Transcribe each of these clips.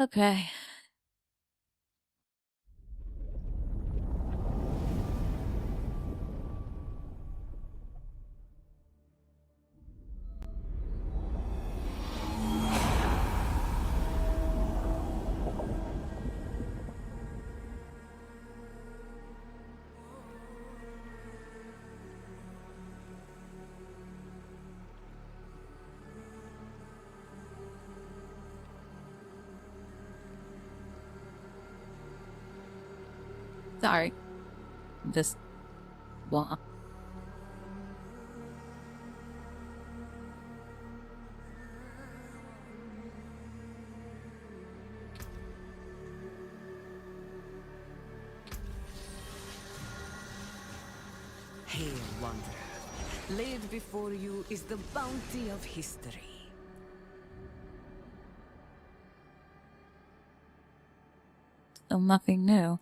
Okay. Sorry. Just blah. Hail, wanderer. Laid before you is the bounty of history. Still nothing new.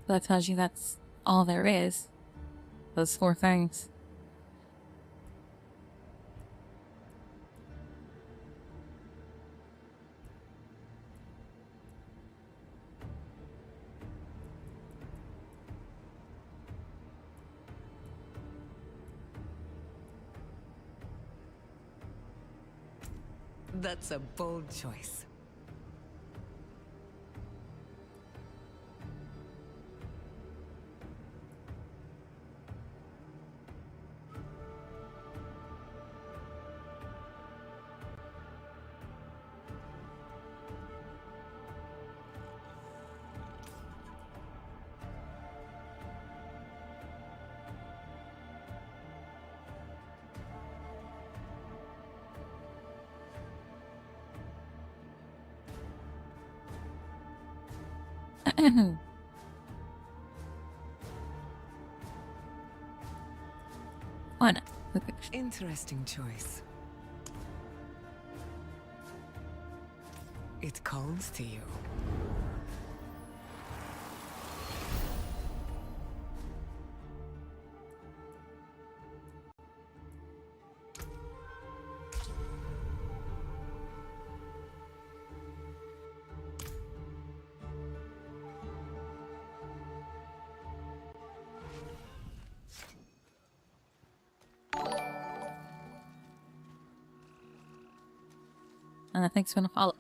That tells you that's all there is. Those 4 things. That's a bold choice. Why not? Okay. Interesting choice. It calls to you. And I think it's gonna follow.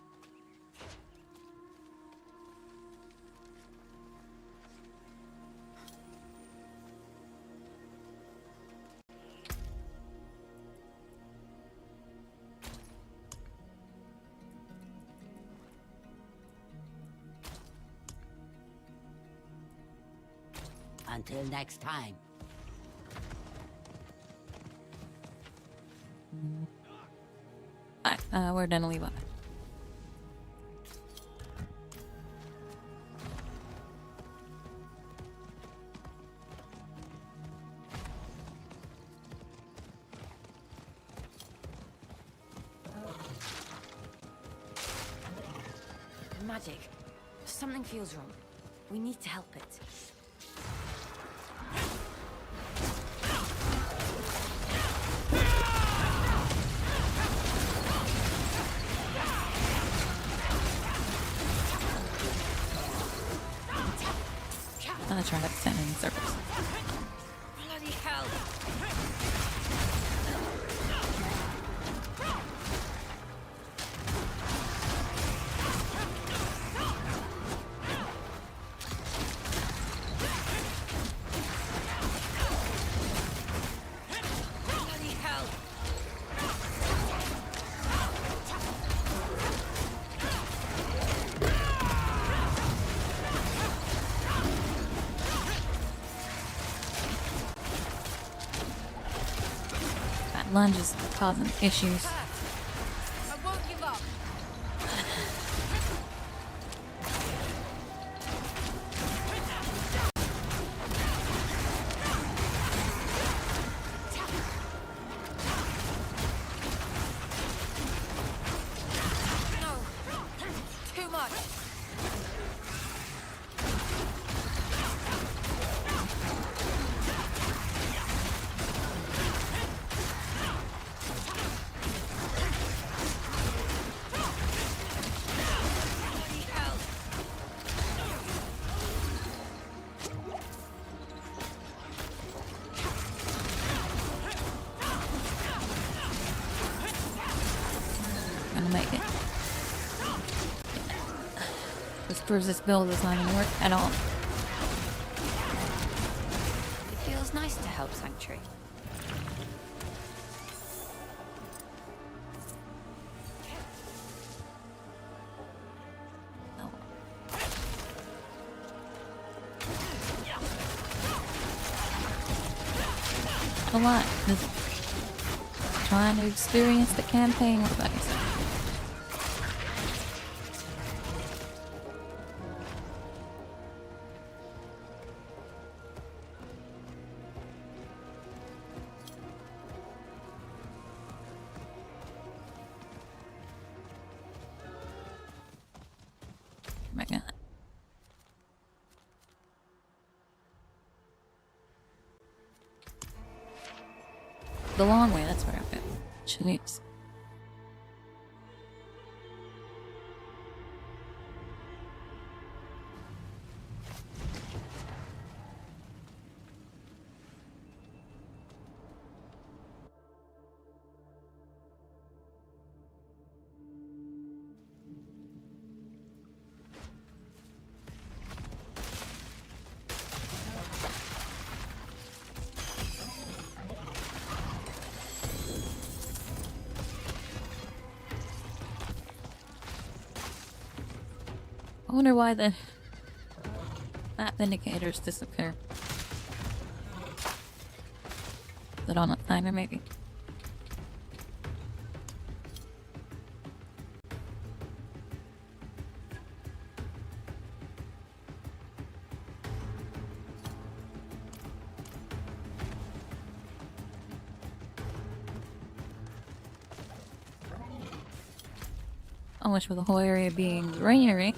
Until next time. Alright, we're gonna leave up. Magic. Something feels wrong. We need to help it. I'll try to send in circles. Bloody hell! Bloody hell! That lunge is causing issues. I won't give up. No. Too much. Bloody hell. Gonna make it. This proves this build does not even work at all. It feels nice to help Sanctuary. No. A lot. Just trying to experience the campaign with myself. Oh my god. The long way, that's where I've been. Jeez. I wonder why the map indicators disappear. Is it on a timer maybe? I wish with the whole area being greenery.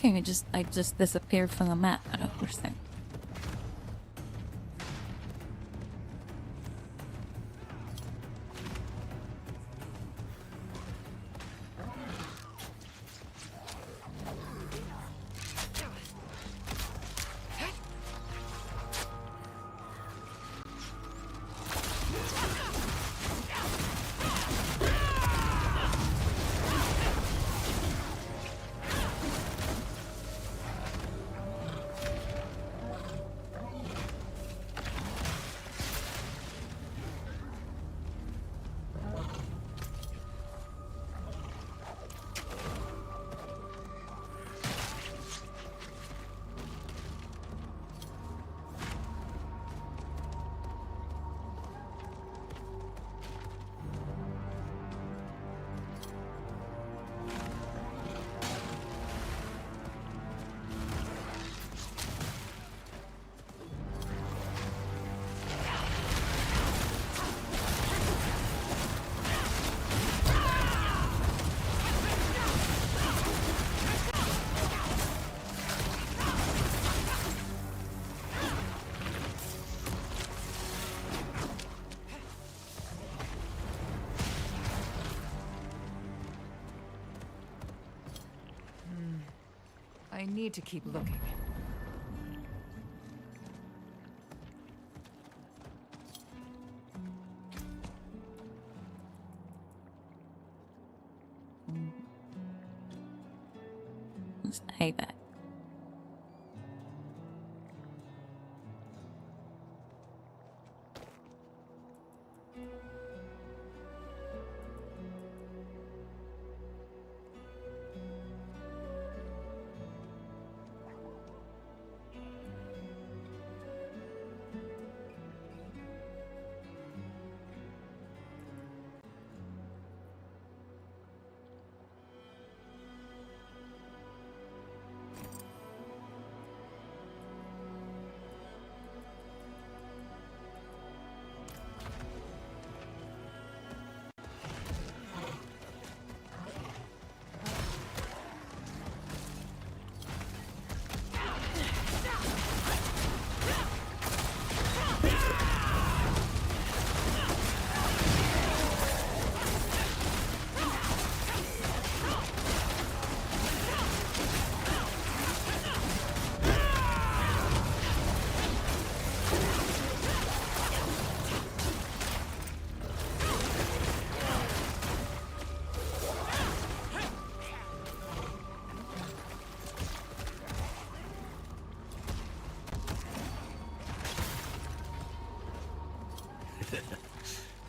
Okay, I just disappeared from the map. I don't understand. need to keep looking. I hate that.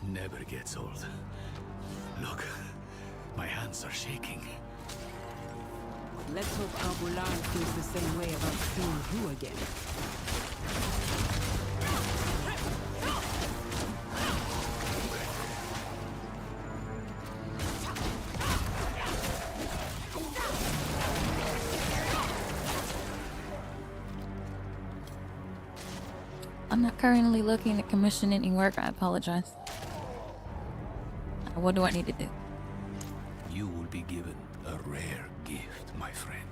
Never gets old. Look, my hands are shaking. Let's hope Abulan feels the same way about seeing you again. I'm not currently looking to commission any work. I apologize. What do I need to do? You will be given a rare gift, my friend.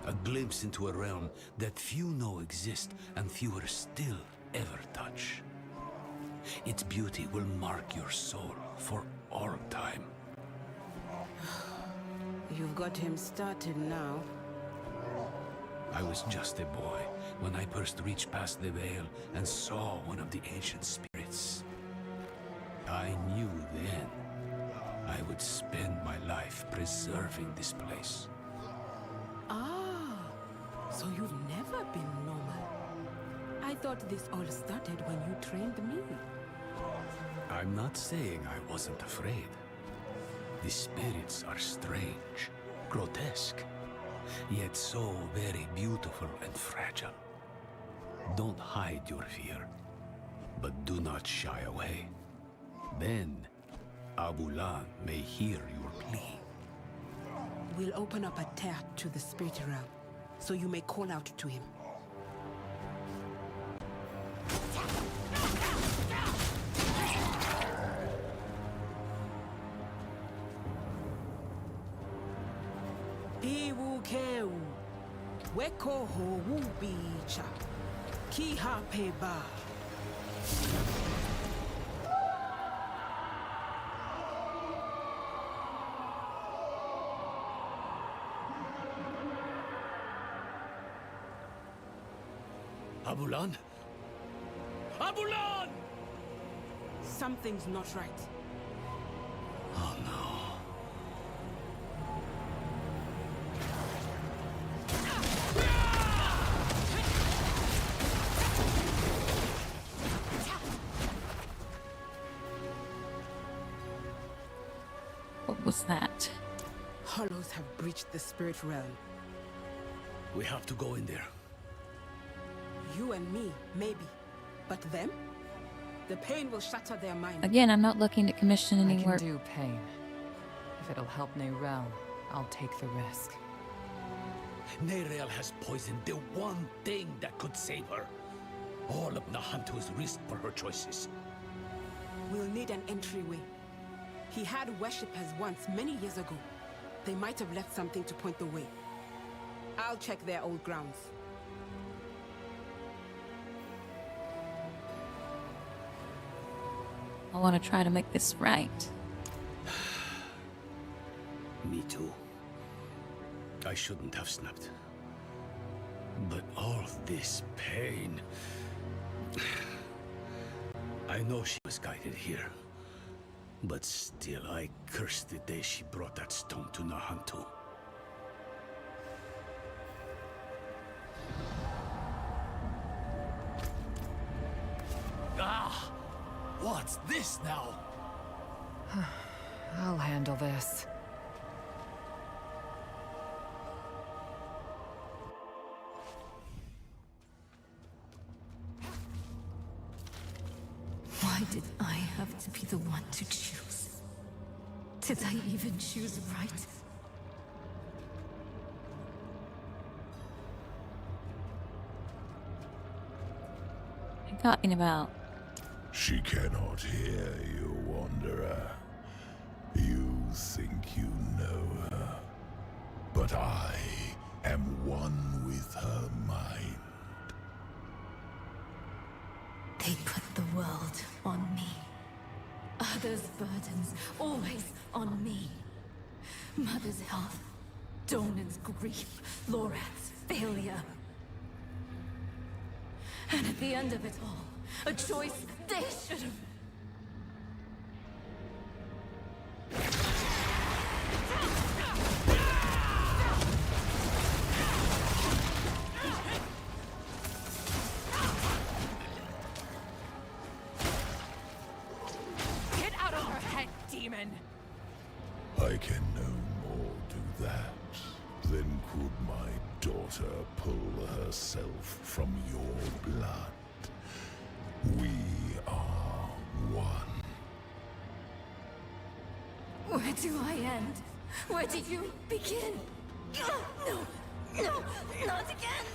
A glimpse into a realm that few know exist and fewer still ever touch. Its beauty will mark your soul for all time. You've got him started now. I was just a boy when I first reached past the veil and saw one of the ancient spirits. I knew then I would spend my life preserving this place. Ah, so you've never been normal. I thought this all started when you trained me. I'm not saying I wasn't afraid. The spirits are strange, grotesque, yet so very beautiful and fragile. Don't hide your fear, but do not shy away. Then, Abulan may hear your plea. We'll open up a tear to the spirit realm, so you may call out to him. Piwukeu, weko ho wubicha, kiha peba. Abulan? Abulan! Something's not right. Oh no. What was that? Hollows have breached the spirit realm. We have to go in there. You and me, maybe. But them? The pain will shatter their minds. Again, I'm not looking to commission I any can work. do pain. If it'll help Neyrelle, I'll take the risk. Neyrelle has poisoned the one thing that could save her. All of Nahantu's risk for her choices. We'll need an entryway. He had worshippers once, many years ago. They might have left something to point the way. I'll check their old grounds. I want to try to make this right. Me too. I shouldn't have snapped. But all this pain... I know she was guided here. But still, I curse the day she brought that stone to Nahantu. Ah! What's this now? I'll handle this. Why did I have to be the one to choose? Did I even choose right? What are you talking about? She cannot hear you, Wanderer. You think you know her, but I am one with her mind. They put the world on me. Others' burdens always on me. Mother's health, Donan's grief, Lorath's failure. And at the end of it all, a choice they should have... Get out of her head, demon! I can no more do that than could my daughter pull herself from your blood. We are one. Where do I end? Where do you begin? No, no, not again!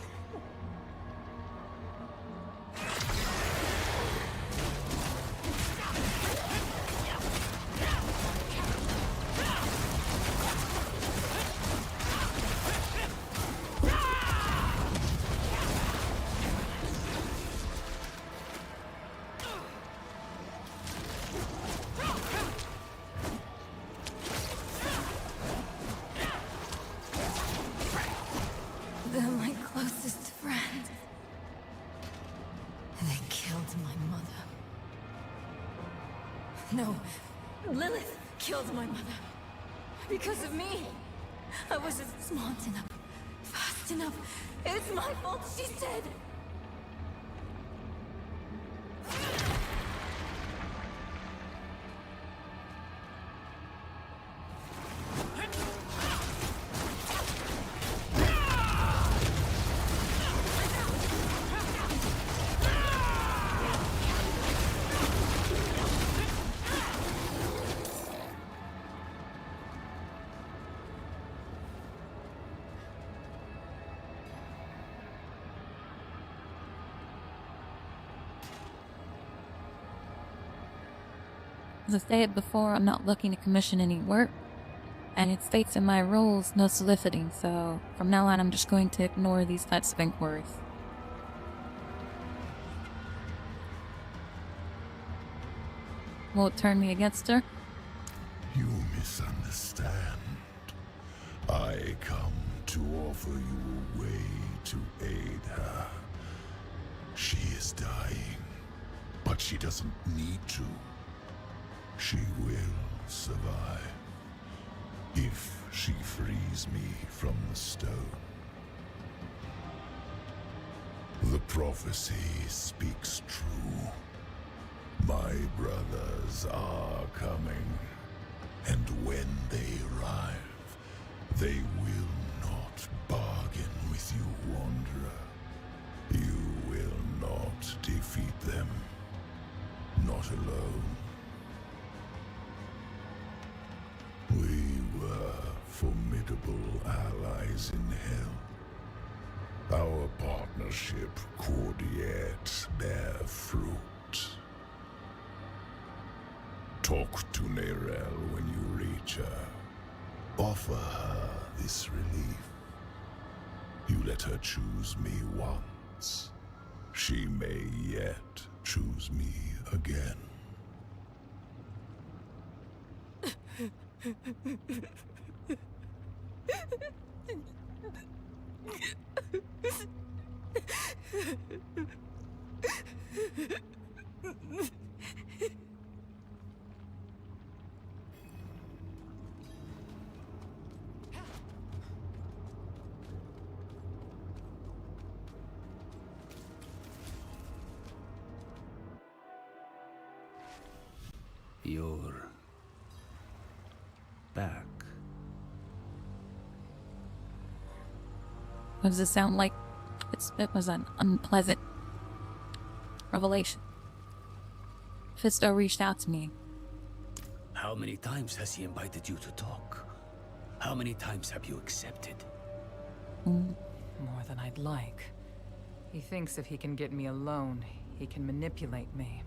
They're my closest friends. They killed my mother. No, Lilith killed my mother. Because of me. I wasn't smart enough, fast enough. It's my fault, she said. As I stated before, I'm not looking to commission any work, and it states in my rules no soliciting, so from now on I'm just going to ignore these types of inquiries. Won't turn me against her? You misunderstand. I come to offer you a way to aid her. She is dying, but she doesn't need to. She will survive if she frees me from the stone. The prophecy speaks true. My brothers are coming, and when they arrive, they will not bargain with you, Wanderer. You will not defeat them, not alone. We were formidable allies in hell. Our partnership could yet bear fruit. Talk to Neyrelle when you reach her. Offer her this relief. You let her choose me once. She may yet choose me again. You're back. What does it sound like? It was an unpleasant revelation. Fisto reached out to me. How many times has he invited you to talk? How many times have you accepted? More than I'd like. He thinks if he can get me alone, he can manipulate me.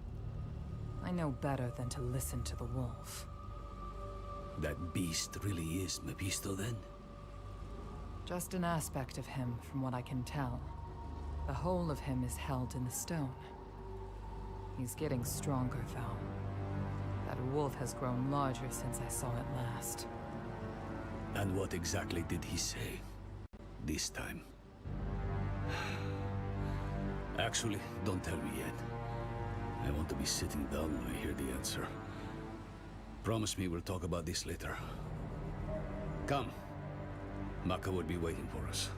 I know better than to listen to the wolf. That beast really is Mephisto then? Just an aspect of him, from what I can tell. The whole of him is held in the stone. He's getting stronger, though. That wolf has grown larger since I saw it last. And what exactly did he say? This time? Actually, don't tell me yet. I want to be sitting down when I hear the answer. Promise me we'll talk about this later. Come. Maka would be waiting for us.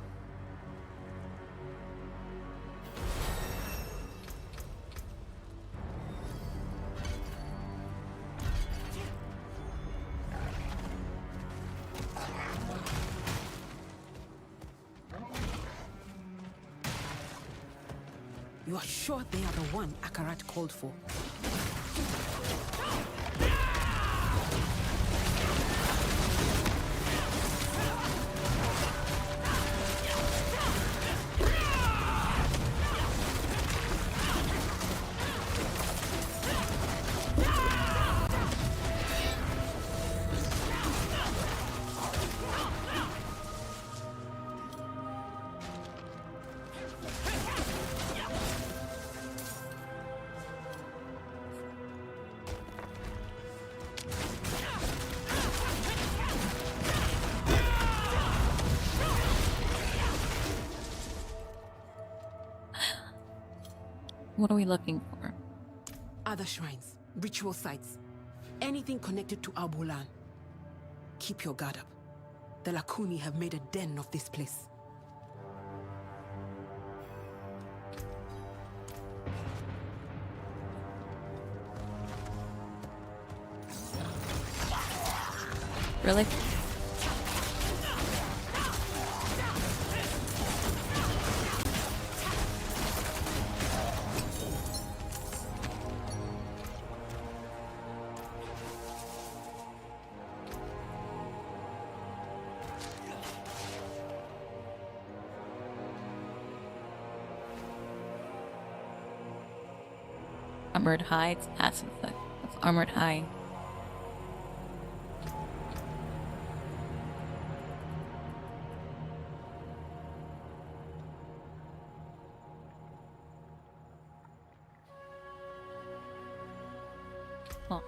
You are sure they are the one Akarat called for? What are we looking for? Other shrines, ritual sites, anything connected to Albolan. Keep your guard up. The Lakuni have made a den of this place. Really? Armored hides, passive effect of armored hide. Oh.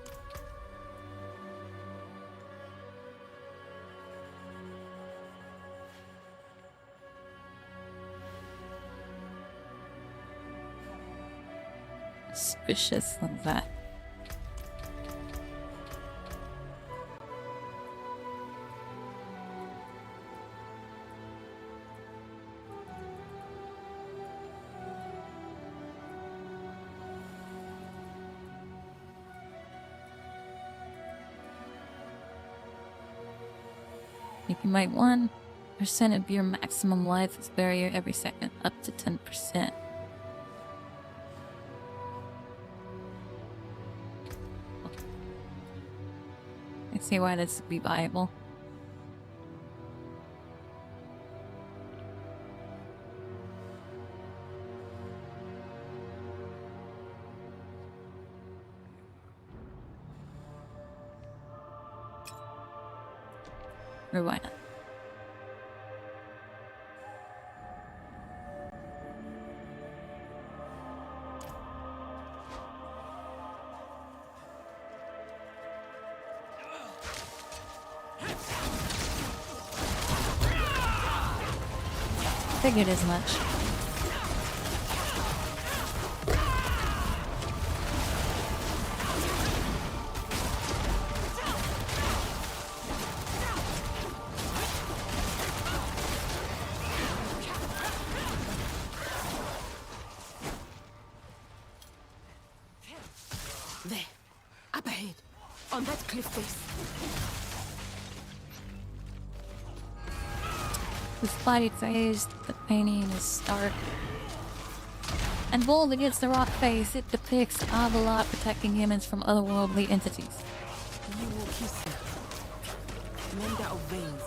Suspicious of that. If you might 1% of your maximum life is barrier every second, up to 10%. I see why this would be viable. Or why not? figured as much. There. Up ahead. On that cliff face. Despite its age, the painting is stark and bold against the rock face. It depicts Avalot protecting humans from otherworldly entities. Kisa. Mender of veins.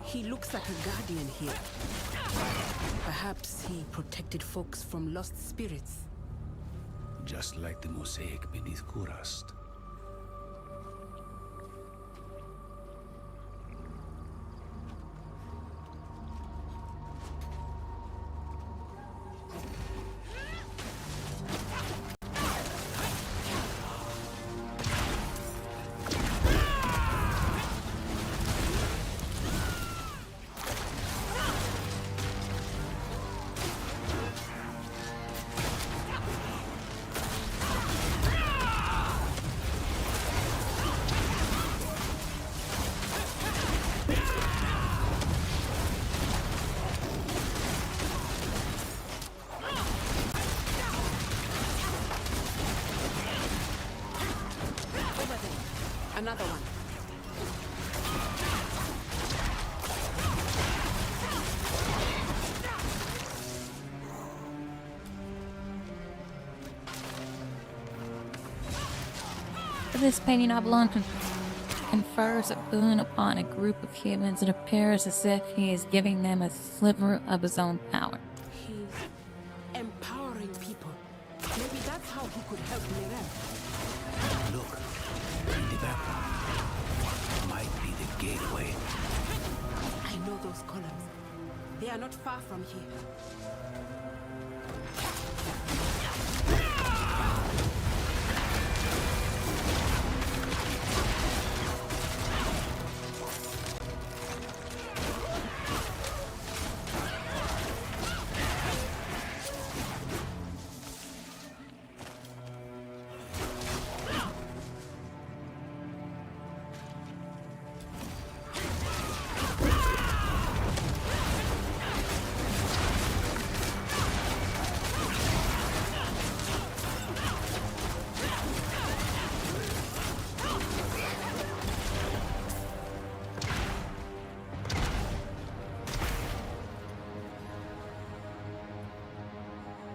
He looks like a guardian here. Perhaps he protected folks from lost spirits. Just like the mosaic beneath Kurast. Another one. This painting oblong confers a boon upon a group of humans. It appears as if he is giving them a sliver of his own power. He's empowering people. Maybe that's how he could help Mirel. Look, in the background. Might be the gateway. I know those columns. They are not far from here.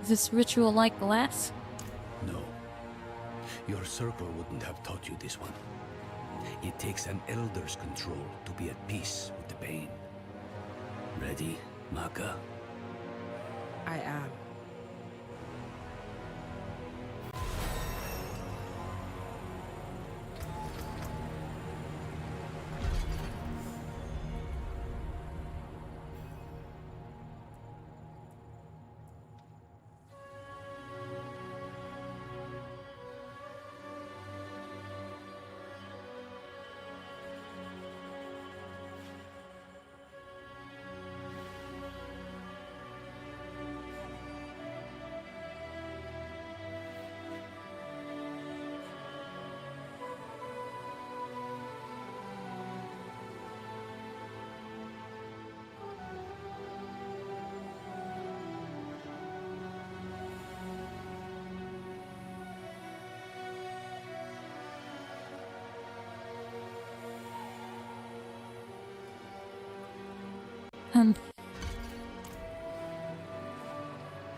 Is this ritual like the last? No. Your circle wouldn't have taught you this one. It takes an elder's control to be at peace with the pain. Ready, Maka? I am.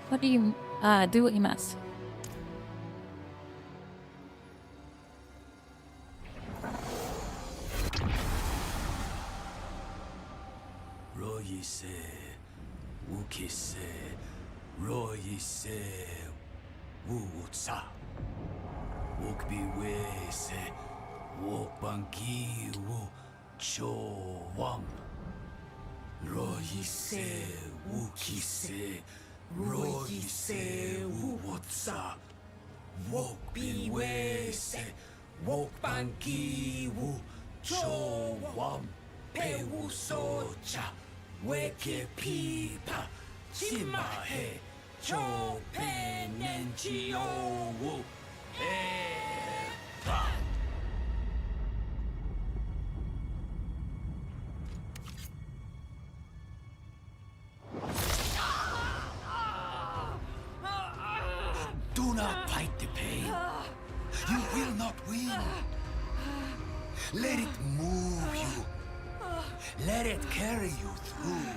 What do you, do what you must. Royise, Wukise, Royise, Wuutsa, Wukbiwese, Wokbanki, Wu Chowam. Royise, Wukise, Royise, Wuutsa, Wokbiwese, Wokbanki, Wu Chowam. Pewusocha, Weke Pipa, Chimahe cho penenchiowu era. Do not fight the pain. You will not win. Let it move you. Let it carry you through.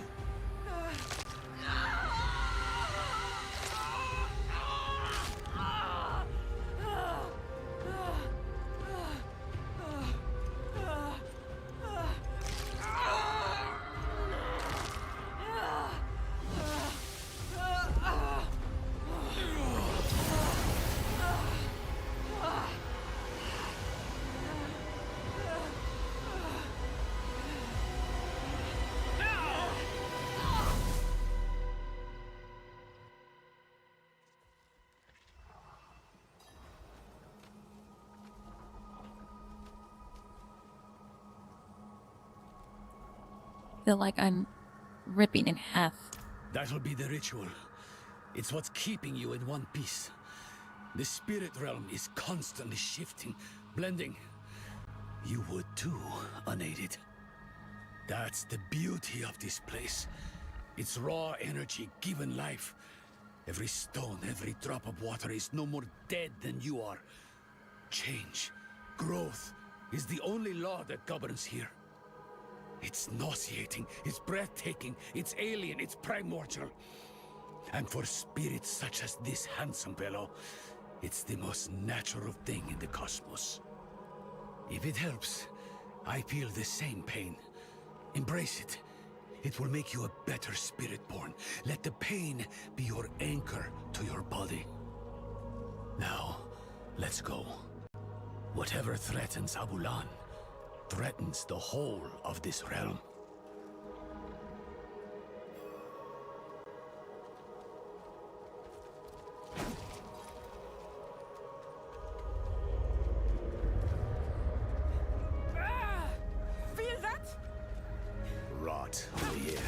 Feel like I'm ripping in half. That'll be the ritual. It's what's keeping you in one piece. The spirit realm is constantly shifting, blending. You would too, unaided. That's the beauty of this place. It's raw energy given life. Every stone, every drop of water is no more dead than you are. Change, growth, is the only law that governs here. It's nauseating, it's breathtaking, it's alien, it's primordial. And for spirits such as this handsome fellow, it's the most natural thing in the cosmos. If it helps, I feel the same pain. Embrace it. It will make you a better spirit-born. Let the pain be your anchor to your body. Now, let's go. Whatever threatens Abulan, threatens the whole of this realm. Feel that? Rot in the air.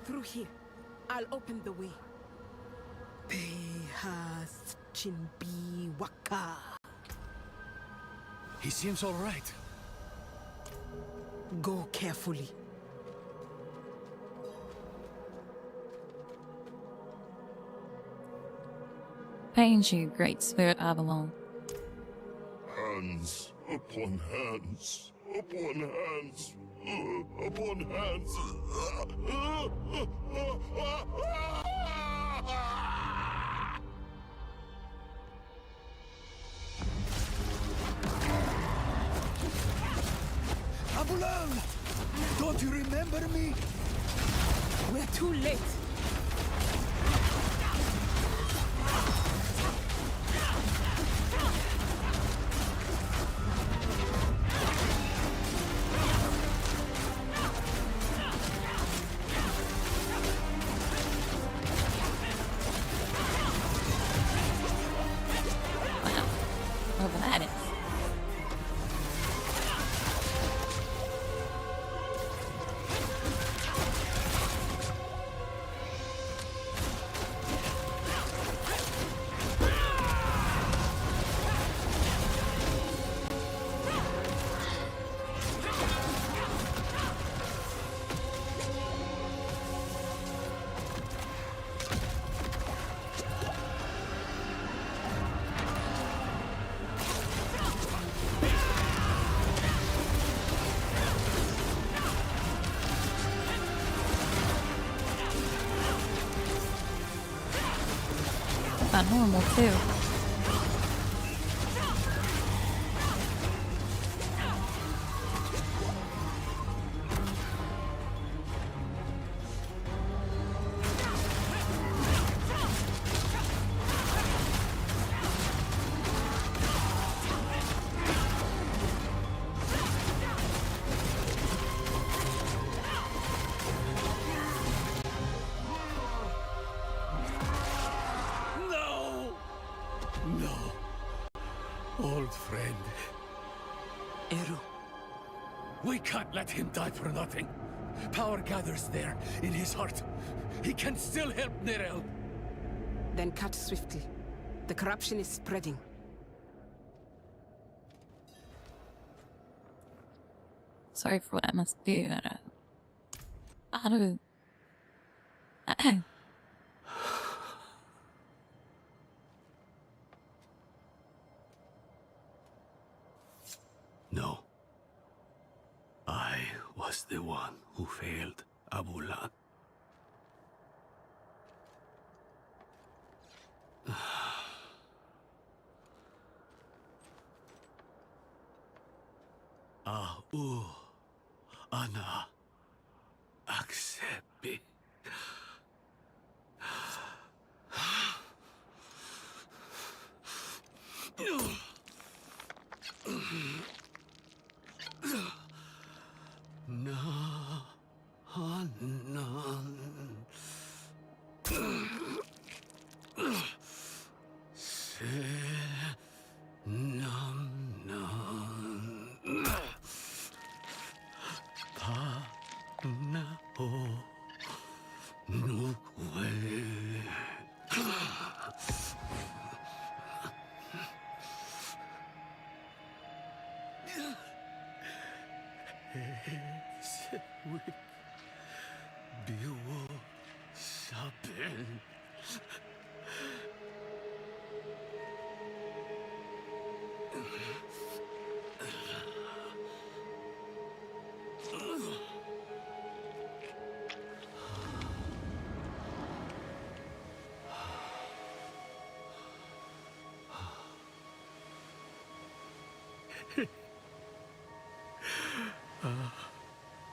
Through here. I'll open the way. Behas Chinbi Waka. He seems all right. Go carefully. Pains you, great spirit Avalon. Hands upon hands, upon hands, upon hands. Abulan! Don't you remember me? We're too late. Wow. Whatever that is. Not normal too. No. Old friend. Eru. We can't let him die for nothing. Power gathers there, in his heart. He can still help Nerel. Then cut swiftly. The corruption is spreading. Sorry for what I must do. How do... No. I was the one who failed Abulan. Ana accept.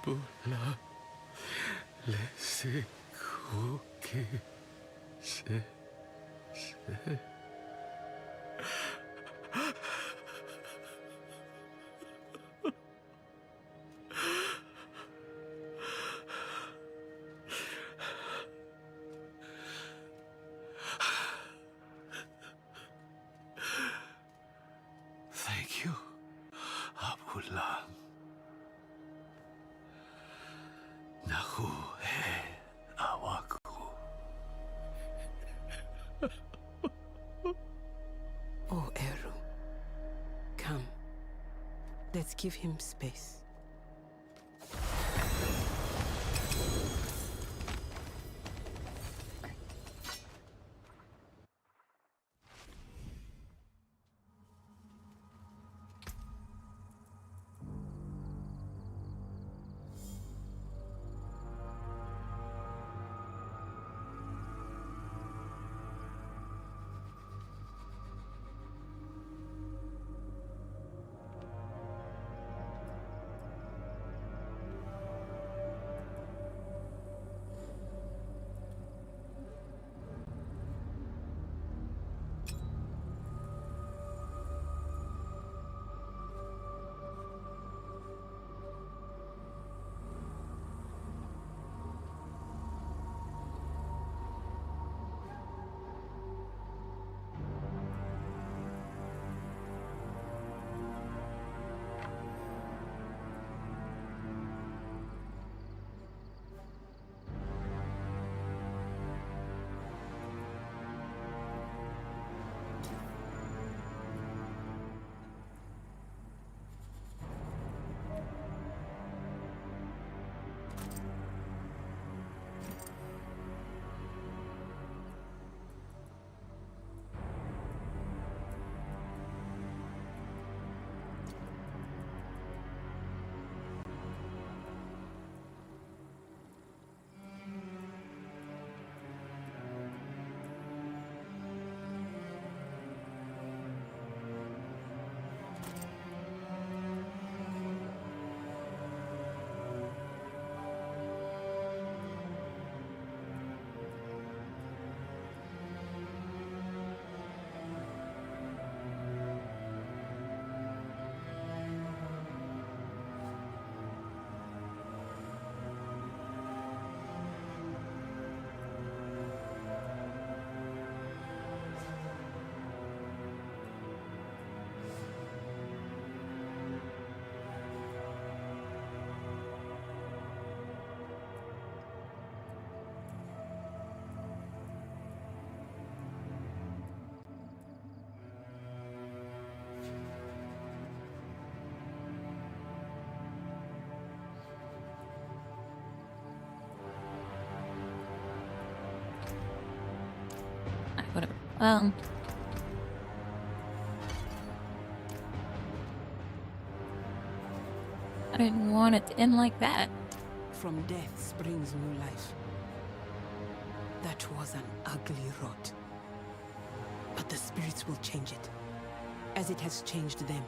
Abula lese kuki se. Thank you, Abula. Nahu he Let's give him space. Whatever. I didn't want it to end like that. From death springs new life. That was an ugly rot. But the spirits will change it, as it has changed them.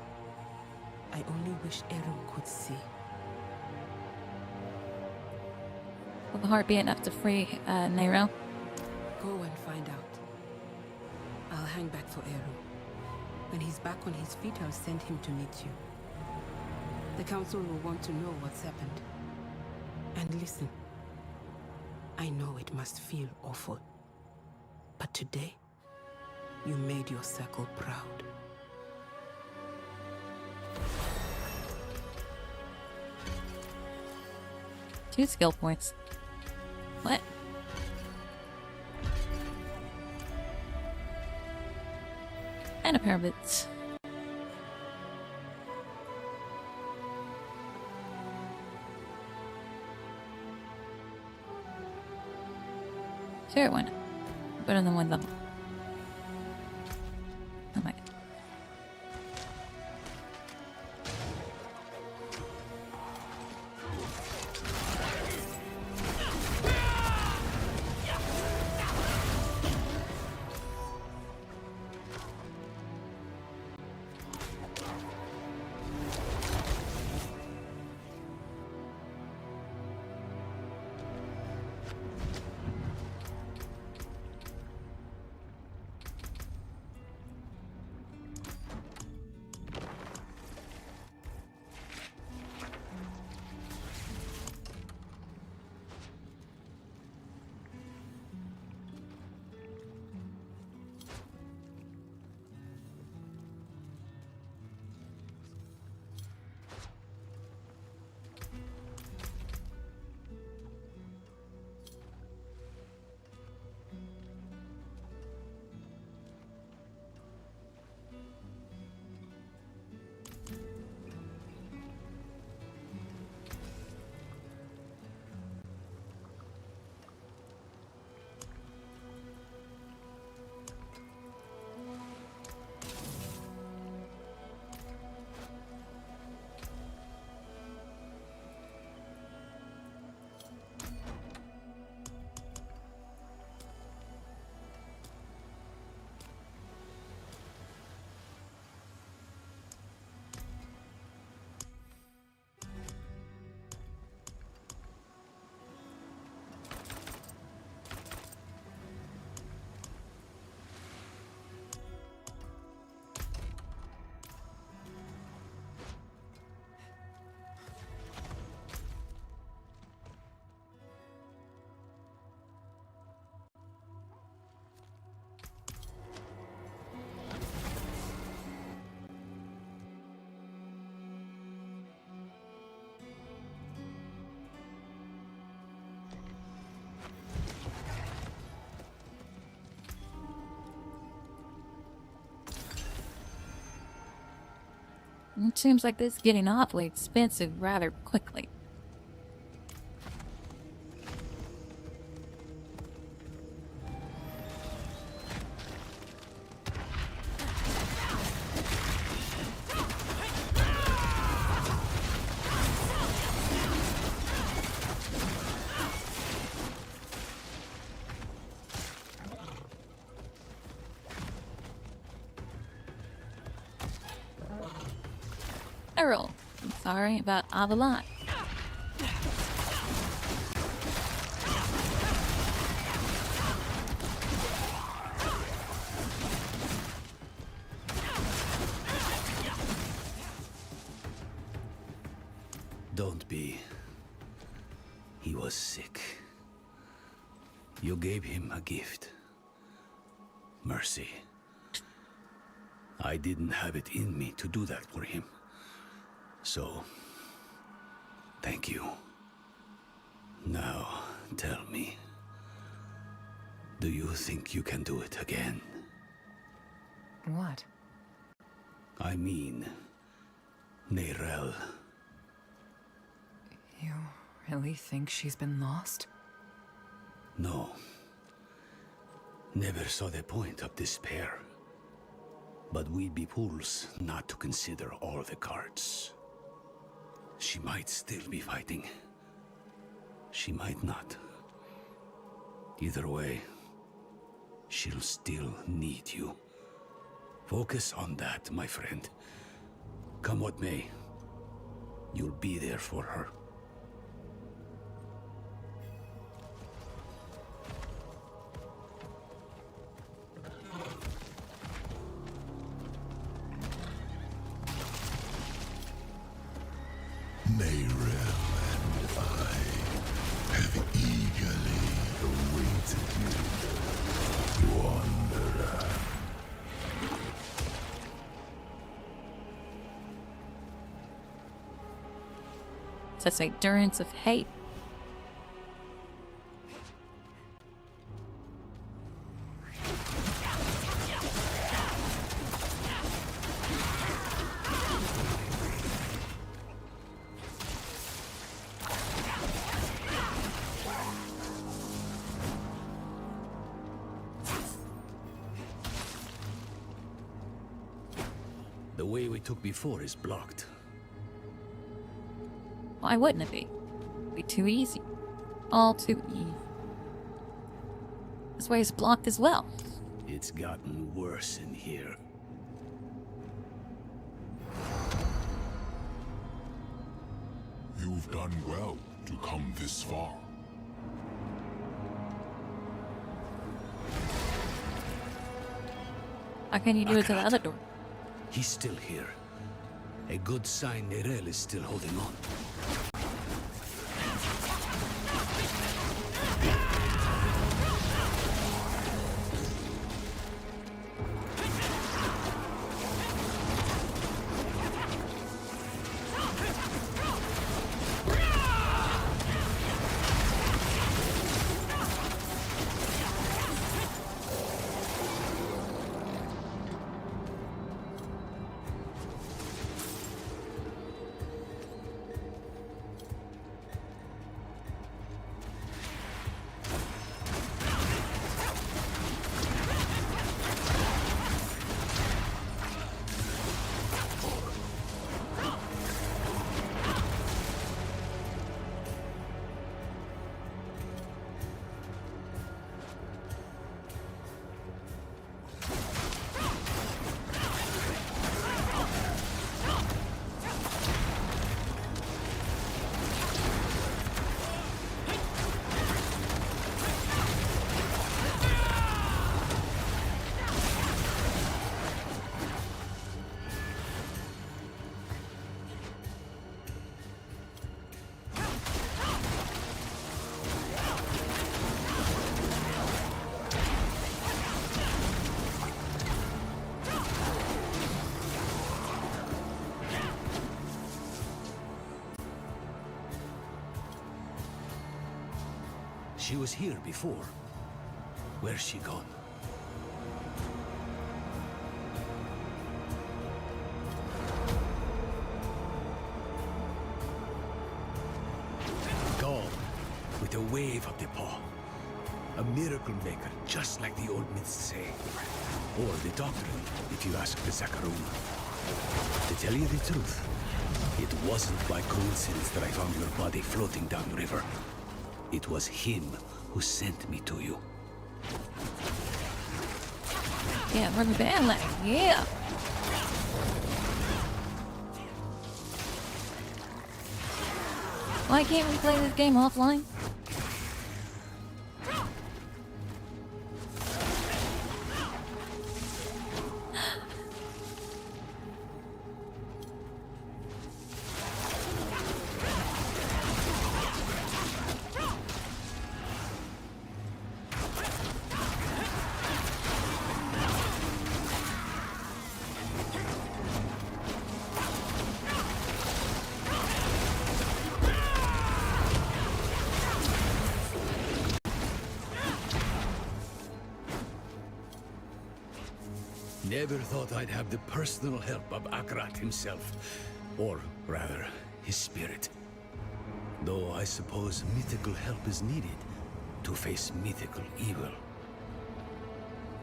I only wish Eru could see. Will the heart be enough to free Nero? Go and find out. I'll hang back for Eru. When he's back on his feet, I'll send him to meet you. The council will want to know what's happened. And listen, I know it must feel awful, but today, you made your circle proud. 2 skill points. What? And a pair of boots. Sure, why not? Better than one level. Oh my god. It seems like this is getting awfully expensive rather quickly. Earl, I'm sorry about all the lot. Don't be. He was sick. You gave him a gift. Mercy. I didn't have it in me to do that for him. So, thank you. Now, tell me. Do you think you can do it again? What? I mean, Neyrelle. You really think she's been lost? No. Never saw the point of despair. But we'd be fools not to consider all the cards. She might still be fighting. She might not. Either way, she'll still need you. Focus on that, my friend. Come what may, you'll be there for her. Neyrelle and I have eagerly awaited you, Wanderer. Such endurance of hate. The way we took before is blocked. Why wouldn't it be? It'd be too easy. All too easy. This way is blocked as well. It's gotten worse in here. You've done well to come this far. How can you do it to the other door? He's still here. A good sign Neyrelle is still holding on. She was here before. Where's she gone? a wave of the paw. A miracle maker, just like the old myths say. Or the doctrine, if you ask the Zakarum. To tell you the truth, it wasn't by coincidence that I found your body floating down the river. It was him who sent me to you. Yeah, rubber band, like, yeah. Why can't we play this game offline? Never thought I'd have the personal help of Akarat himself. Or, rather, his spirit. Though I suppose mythical help is needed to face mythical evil.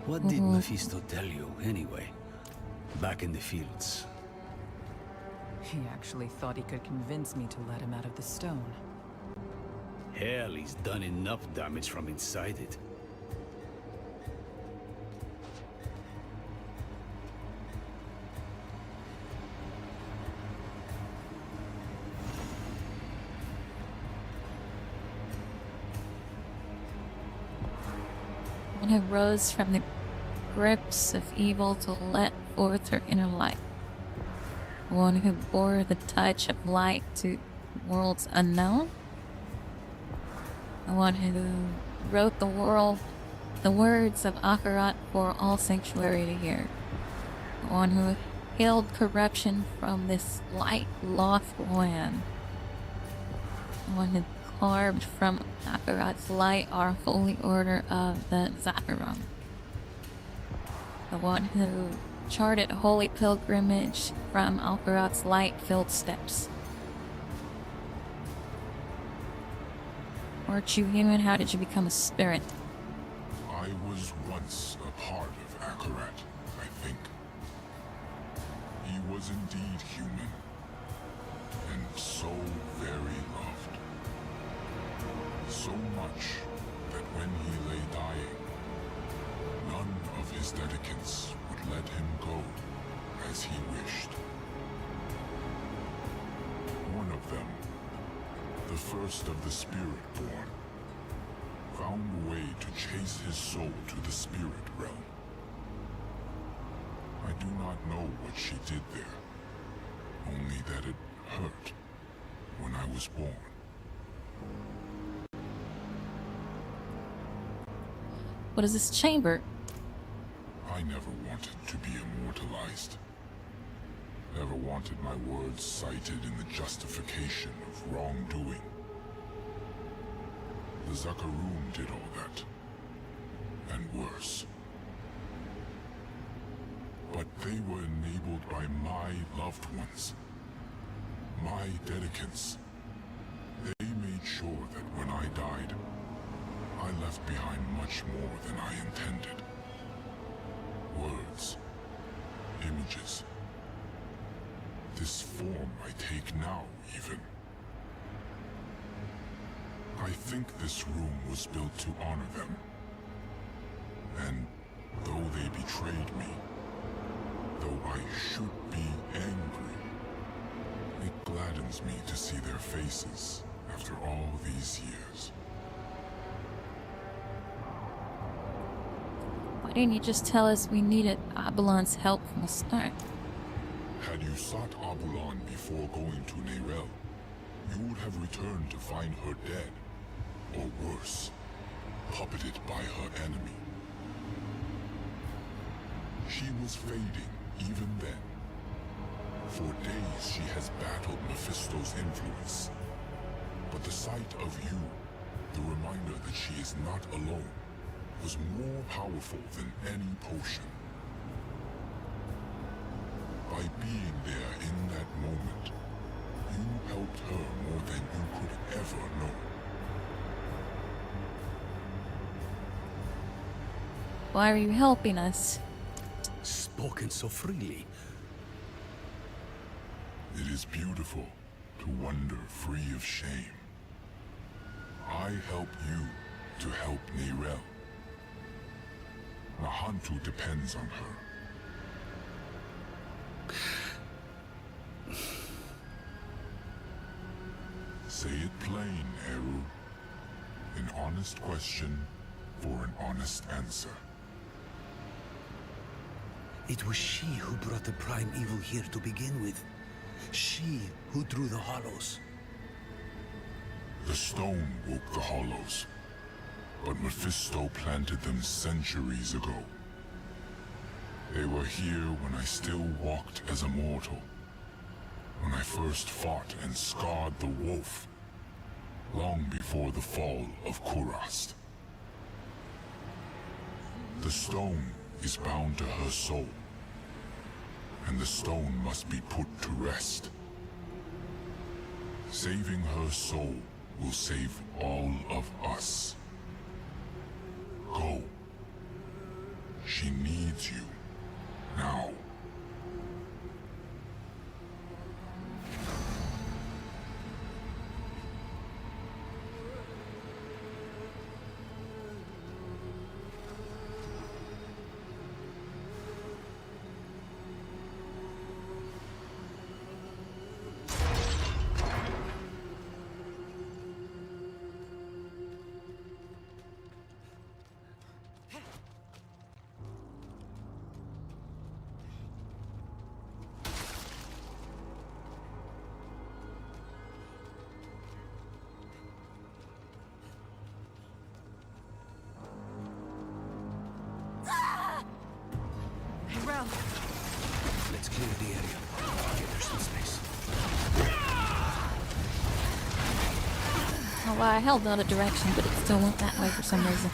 What did Mephisto tell you, anyway? Back in the fields. He actually thought he could convince me to let him out of the stone. Hell, he's done enough damage from inside it. One who rose from the grips of evil to let forth her inner light. One who bore the touch of light to worlds unknown. The one who wrote the words of Akarat for all sanctuary to hear. The one who hailed corruption from this light-lost land. The one who carved from Akarat's light our holy order of the Zakarum. The one who charted a holy pilgrimage from Akarat's light-filled steps. Weren't you human? How did you become a spirit? I was once a part of Akarat, I think. He was indeed human, and so very loved. So much that when he lay dying, none of his dedicants would let him go as he wished. One of them, the first of the Spirit-born, found a way to chase his soul to the spirit realm. I do not know what she did there, only that it hurt when I was born. What is this chamber? I never wanted to be immortalized. Never wanted my words cited in the justification of wrongdoing. The Zakarum did all that, and worse. But they were enabled by my loved ones, my dedicants. They made sure that when I died, I left behind much more than I intended. Words, images. This form I take now, even. I think this room was built to honor them. And though they betrayed me, though I should be angry, it gladdens me to see their faces after all these years. Why didn't you just tell us we needed Abalon's help from the start? Had you sought Abulon before going to Neyrelle, you would have returned to find her dead, or worse, puppeted by her enemy. She was fading even then. For days she has battled Mephisto's influence. But the sight of you, the reminder that she is not alone, was more powerful than any potion. By being there in that moment, you helped her more than you could ever know. Why are you helping us? Spoken so freely. It is beautiful to wander free of shame. I help you to help Neyrelle. Nahantu depends on her. Say it plain, Eru. An honest question for an honest answer. It was she who brought the prime evil here to begin with. She who drew the hollows. The stone woke the hollows, but Mephisto planted them centuries ago. They were here when I still walked as a mortal, when I first fought and scarred the wolf, long before the fall of Kurast. The stone is bound to her soul, and the stone must be put to rest. Saving her soul will save all of us. Go. She needs you now. Let's clear the area. Give her some space. Oh, well, I held the other direction, but it still went that way for some reason.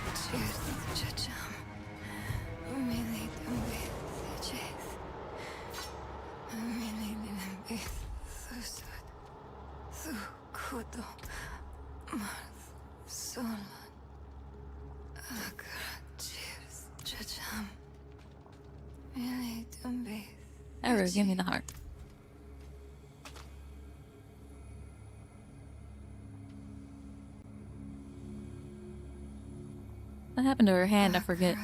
Eru, give me the heart. What happened to her hand? I forget.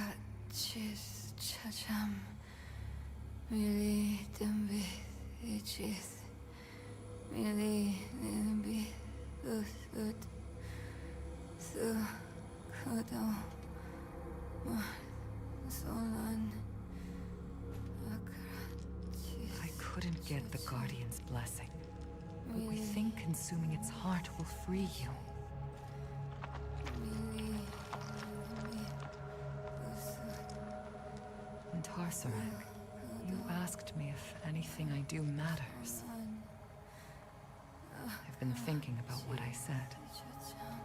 I couldn't get the Guardian's blessing, but we think consuming its heart will free you. And Tarsarak, you asked me if anything I do matters. I've been thinking about what I said.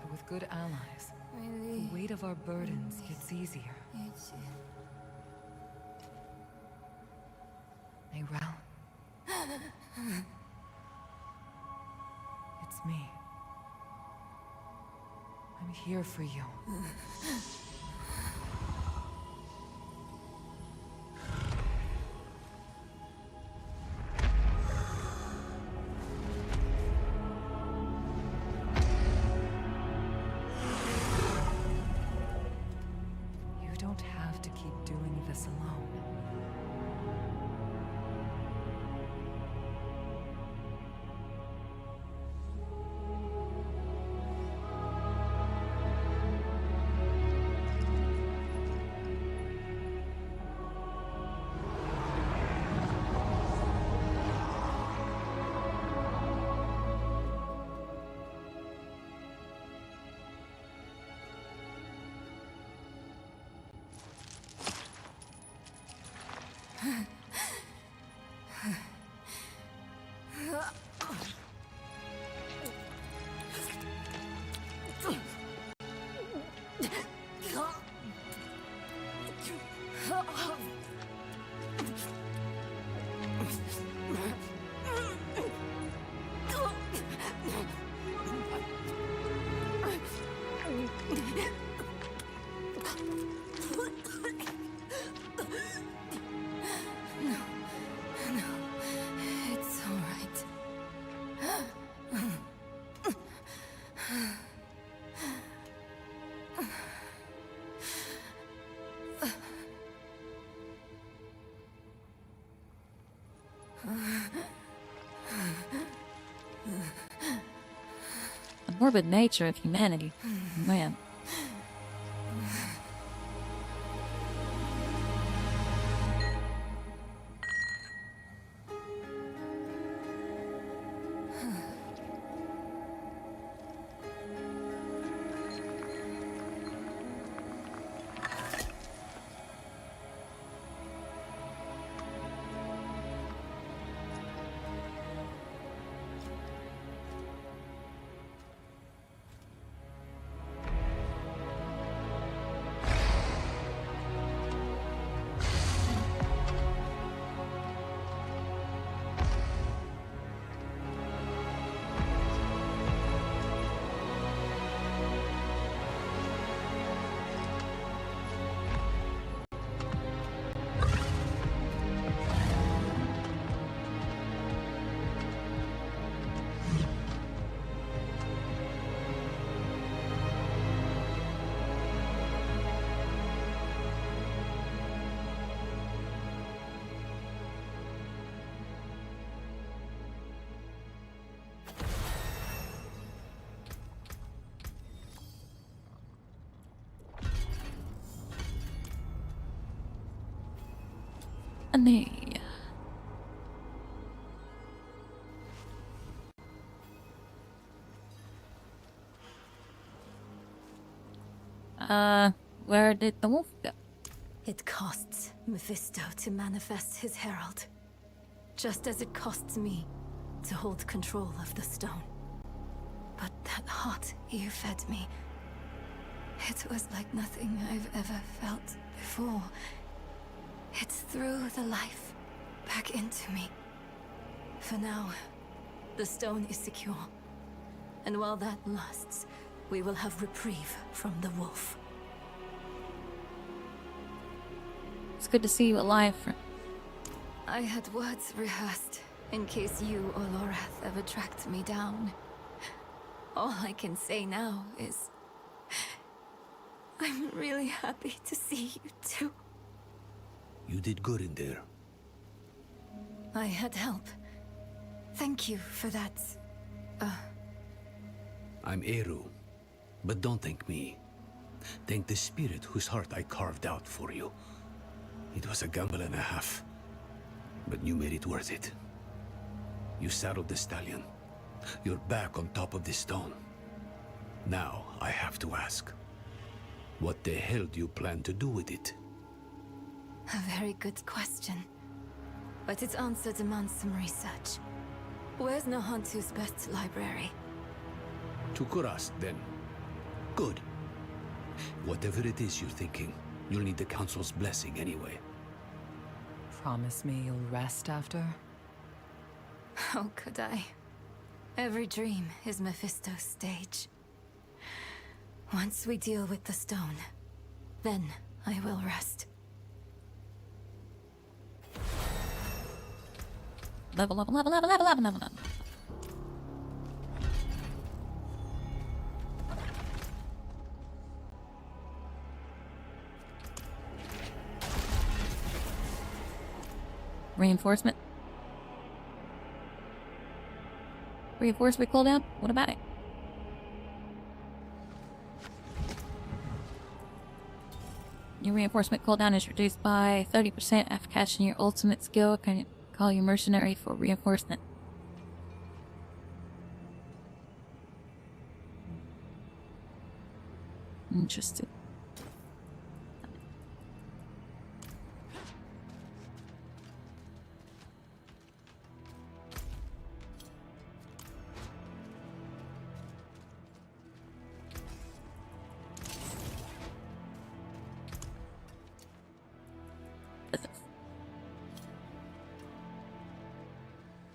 But with good allies, the weight of our burdens gets easier. Neyrelle. It's me. I'm here for you. You don't have to keep doing this alone. The morbid nature of humanity. Man. Annie. Where did the wolf go? It costs Mephisto to manifest his herald, just as it costs me to hold control of the stone. But that heart you fed me, it was like nothing I've ever felt before. It threw the life back into me. For now, the stone is secure. And while that lasts, we will have reprieve from the wolf. It's good to see you alive, friend. I had words rehearsed in case you or Lorath ever tracked me down. All I can say now is I'm really happy to see you too. You did good in there. I had help. Thank you for that. I'm Eru, but don't thank me. Thank the spirit whose heart I carved out for you. It was a gamble and a half, but you made it worth it. You saddled the stallion. You're back on top of the stone. Now I have to ask, what the hell do you plan to do with it? A very good question. But its answer demands some research. Where's Nahantu's best library? To Kurast, then. Good. Whatever it is you're thinking, you'll need the Council's blessing anyway. Promise me you'll rest after? How could I? Every dream is Mephisto's stage. Once we deal with the stone, then I will rest. Level, level, level, level, level, level, level, level. Reinforcement. Reinforcement cooldown? What about it? Your reinforcement cooldown is reduced by 30% after casting your ultimate skill. Can you call your mercenary for reinforcement? Interesting.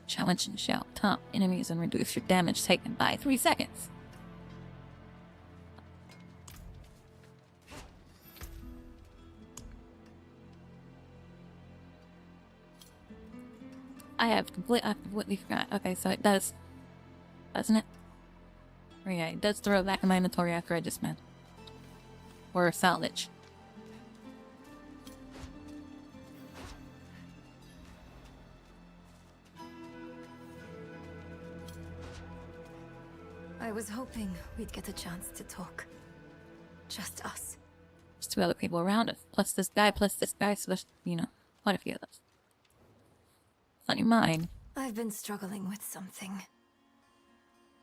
Challenge and shout top enemies and reduce your damage taken by 3 seconds. I completely forgot. Okay, so it does doesn't it? Oh, yeah, it does throw back in my inventory after I dismount. Or salvage. I was hoping we'd get a chance to talk. Just us. There's two other people around us, plus this guy, so there's, you know, quite a few of us. Funny mine. I've been struggling with something.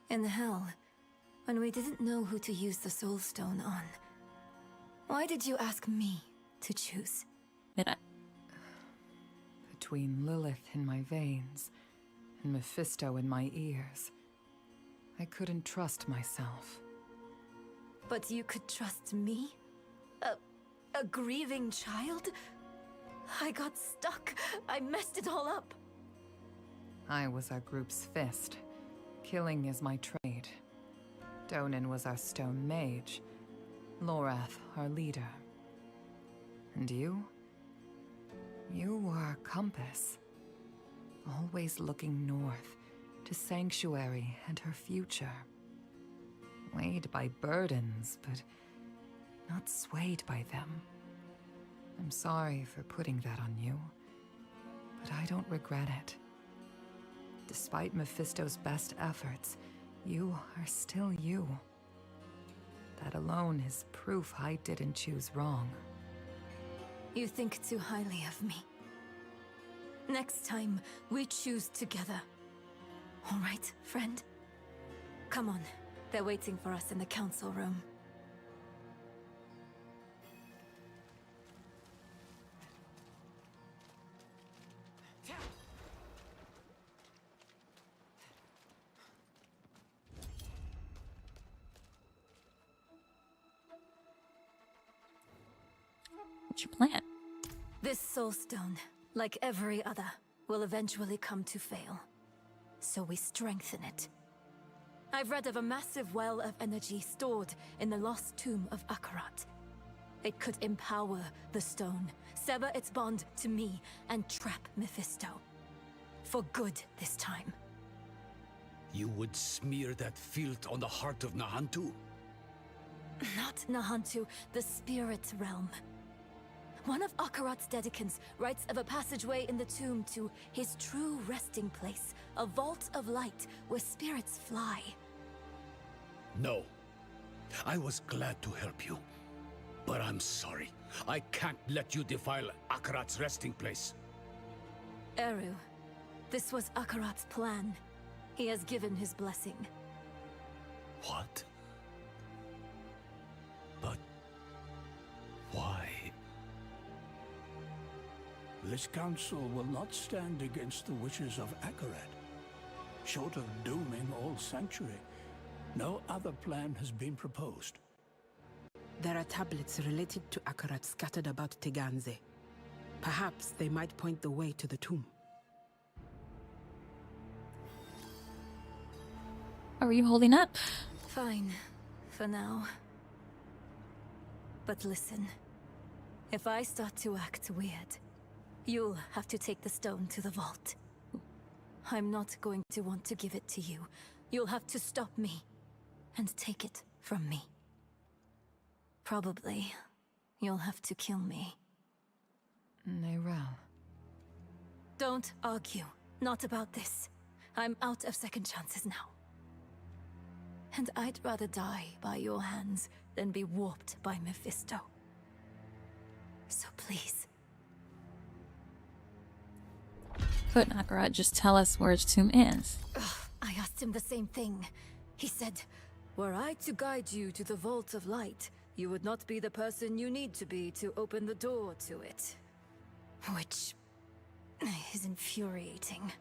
In hell, when we didn't know who to use the Soul Stone on, why did you ask me to choose? Did I? Between Lilith in my veins and Mephisto in my ears, I couldn't trust myself. But you could trust me? A grieving child? I got stuck. I messed it all up. I was our group's fist. Killing is my trade. Donan was our stone mage. Lorath, our leader. And you? You were our compass. Always looking north, to Sanctuary and her future. Weighed by burdens, but not swayed by them. I'm sorry for putting that on you, but I don't regret it. Despite Mephisto's best efforts, you are still you. That alone is proof I didn't choose wrong. You think too highly of me. Next time, we choose together. All right, friend? Come on. They're waiting for us in the council room. What's your plan? This soul stone, like every other, will eventually come to fail. So we strengthen it. I've read of a massive well of energy stored in the lost tomb of Akarat. It could empower the stone, sever its bond to me, and trap Mephisto. For good this time. You would smear that filth on the heart of Nahantu? Not Nahantu, the spirit realm. One of Akarat's dedicants writes of a passageway in the tomb to his true resting place, a vault of light where spirits fly. No. I was glad to help you. But I'm sorry. I can't let you defile Akarat's resting place. Eru, this was Akarat's plan. He has given his blessing. What? But... why? This council will not stand against the wishes of Akarat. Short of dooming all Sanctuary, no other plan has been proposed. There are tablets related to Akarat scattered about Teganze. Perhaps they might point the way to the tomb. Are you holding up? Fine, for now. But listen, if I start to act weird, you'll have to take the stone to the vault. I'm not going to want to give it to you. You'll have to stop me and take it from me. Probably, you'll have to kill me. Neyrelle. Don't argue. Not about this. I'm out of second chances now. And I'd rather die by your hands than be warped by Mephisto. So please. Could Akarat just tell us where his tomb is? I asked him the same thing. He said, were I to guide you to the Vault of Light, you would not be the person you need to be to open the door to it. Which is infuriating.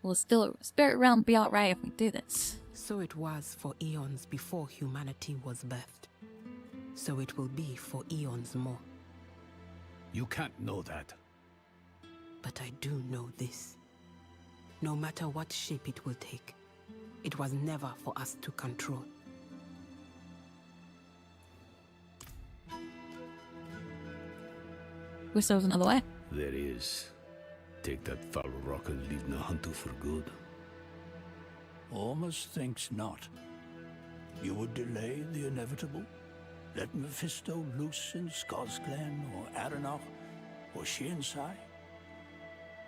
Will still spirit realm be alright if we do this? So it was for eons before humanity was birthed. So it will be for eons more. You can't know that. But I do know this. No matter what shape it will take, it was never for us to control. Wish there was another way. There is. Take that foul rock and leave Nahantu for good. Almost thinks not. You would delay the inevitable? Let Mephisto loose in Skosglen or Aranach or Shiensai?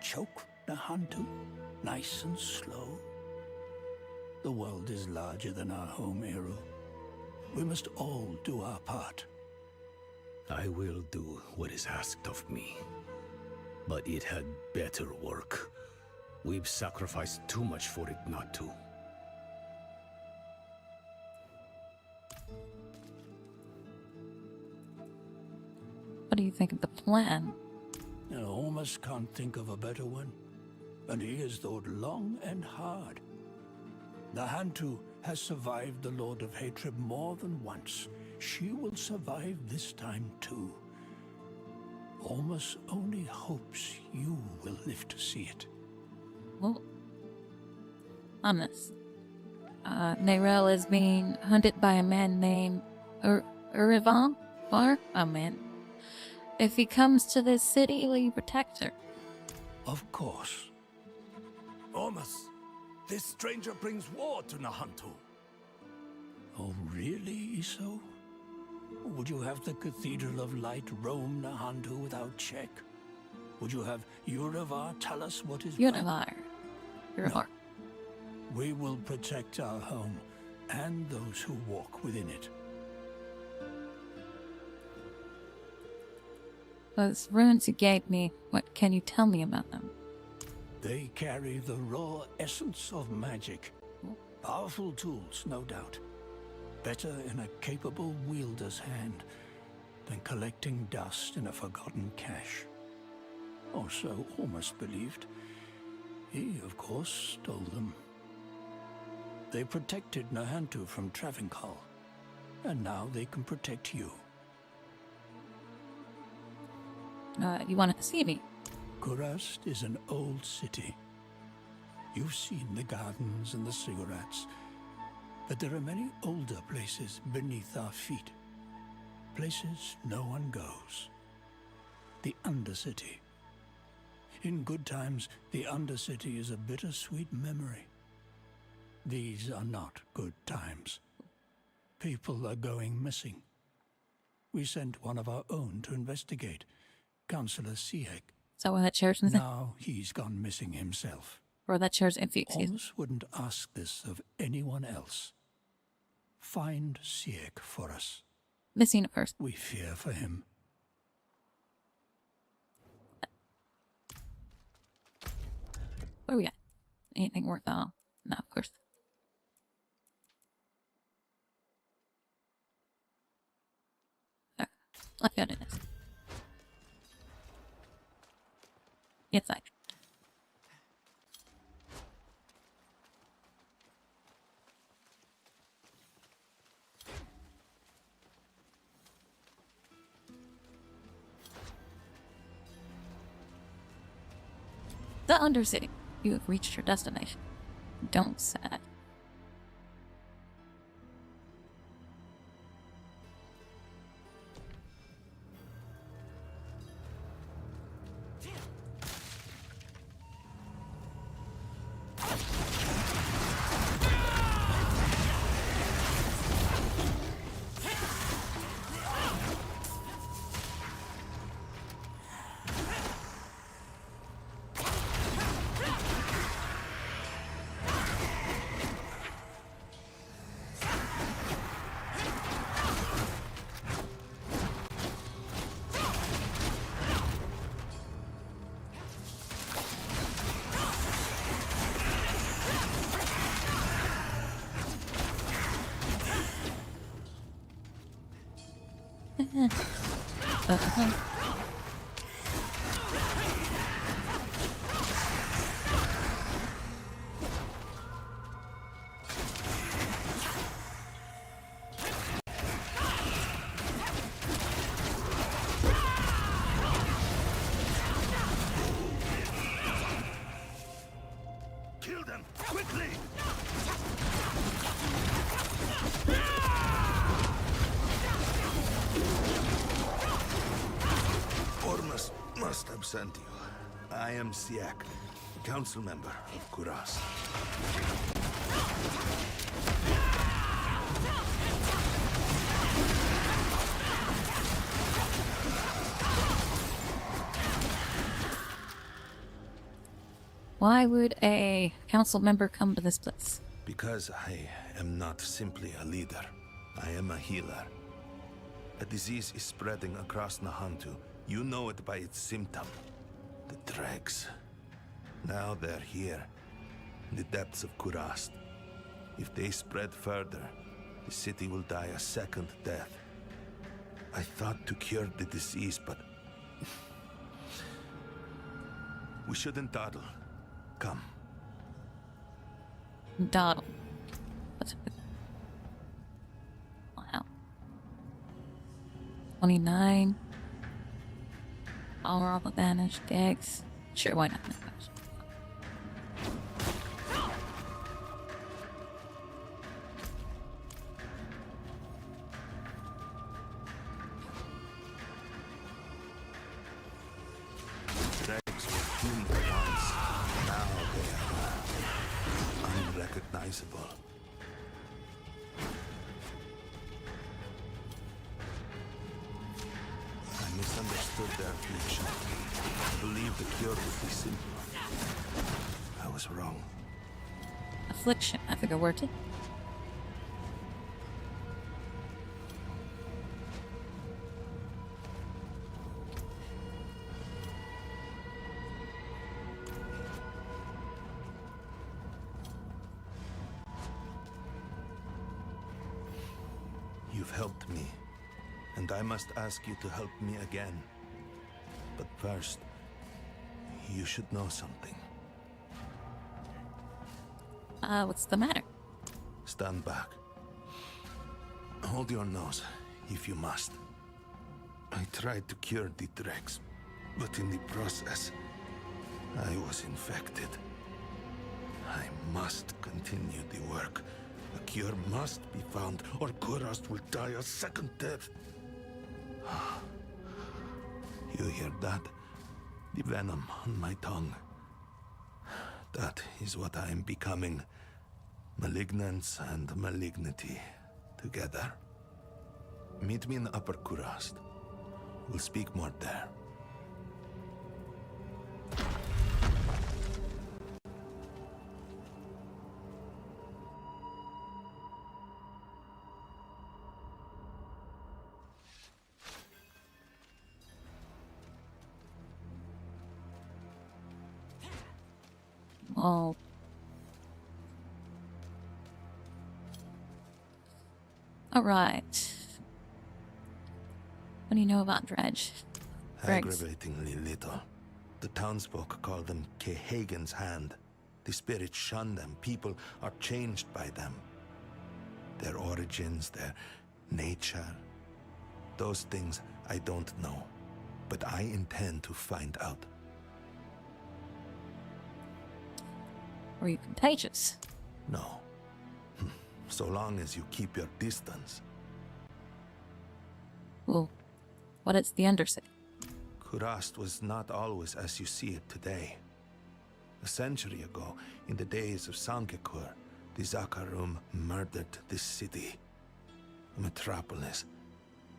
Choke Nahantu, nice and slow? The world is larger than our home, Eru. We must all do our part. I will do what is asked of me. But it had better work. We've sacrificed too much for it not to. What do you think of the plan? I almost can't think of a better one. And he has thought long and hard. The Hantu has survived the Lord of Hatred more than once. She will survive this time too. Almost only hopes you will live to see it. Well, honest. Nerel is being hunted by a man named Urivan? Or a man. If he comes to this city, will you protect her? Of course. Ormus, this stranger brings war to Nahantu. Oh, really, Iso? Would you have the Cathedral of Light roam Nahantu without check? Would you have Urivar tell us what is right? Urivar. No. We will protect our home and those who walk within it. Those runes you gave me, what can you tell me about them? They carry the raw essence of magic. Powerful tools, no doubt. Better in a capable wielder's hand than collecting dust in a forgotten cache. Or so Ormus believed. He, of course, stole them. They protected Nahantu from Travincal, and now they can protect you. You want to see me? Kurast is an old city. You've seen the gardens and the cigarettes, but there are many older places beneath our feet. Places no one goes. The Undercity. In good times, the Undercity is a bittersweet memory. These are not good times. People are going missing. We sent one of our own to investigate, Councillor Sieg. Is that why that chair's missing? Now he's gone missing himself. Or that chair's empty, excuse me. Holmes wouldn't ask this of anyone else. Find Sieg for us. Missing it first. We fear for him. What do we got? Anything worth all? No, of course. Left out in this. Inside. The Undercity. You have reached your destination. Don't sad. Kill them, quickly! must have sent you. I am Siak, council member of Kuras. Why would a council member come to this place? Because I am not simply a leader. I am a healer. A disease is spreading across Nahantu. You know it by its symptom. The dregs. Now they're here, in the depths of Kurast. If they spread further, the city will die a second death. I thought to cure the disease, but... we shouldn't dawdle. Come. Dawdle. Wow. 29. Power off advantage. Dex. Sure, why not? Dregs were human once. Now they are unrecognizable. I misunderstood their affliction. I believed the cure would be simple. I was wrong. Affliction. I think I worked it. You've helped me, and I must ask you to help me again. But first, you should know something. What's the matter? Stand back. Hold your nose, if you must. I tried to cure the dregs, but in the process, I was infected. I must continue the work. A cure must be found, or Kurast will die a second death. You hear that? The venom on my tongue. That is what I am becoming. Malignance and malignity together. Meet me in the Upper Kurast. We'll speak more there. Oh. Alright. What do you know about Dredge? Dregs. Aggravatingly little. The townsfolk call them Kehagen's hand. The spirits shun them. People are changed by them. Their origins, their nature. Those things I don't know. But I intend to find out. Were you contagious? No. So long as you keep your distance. Well, what is the Undercity? Kurast was not always as you see it today. A century ago, in the days of Sankekur, the Zakarum murdered this city. A metropolis,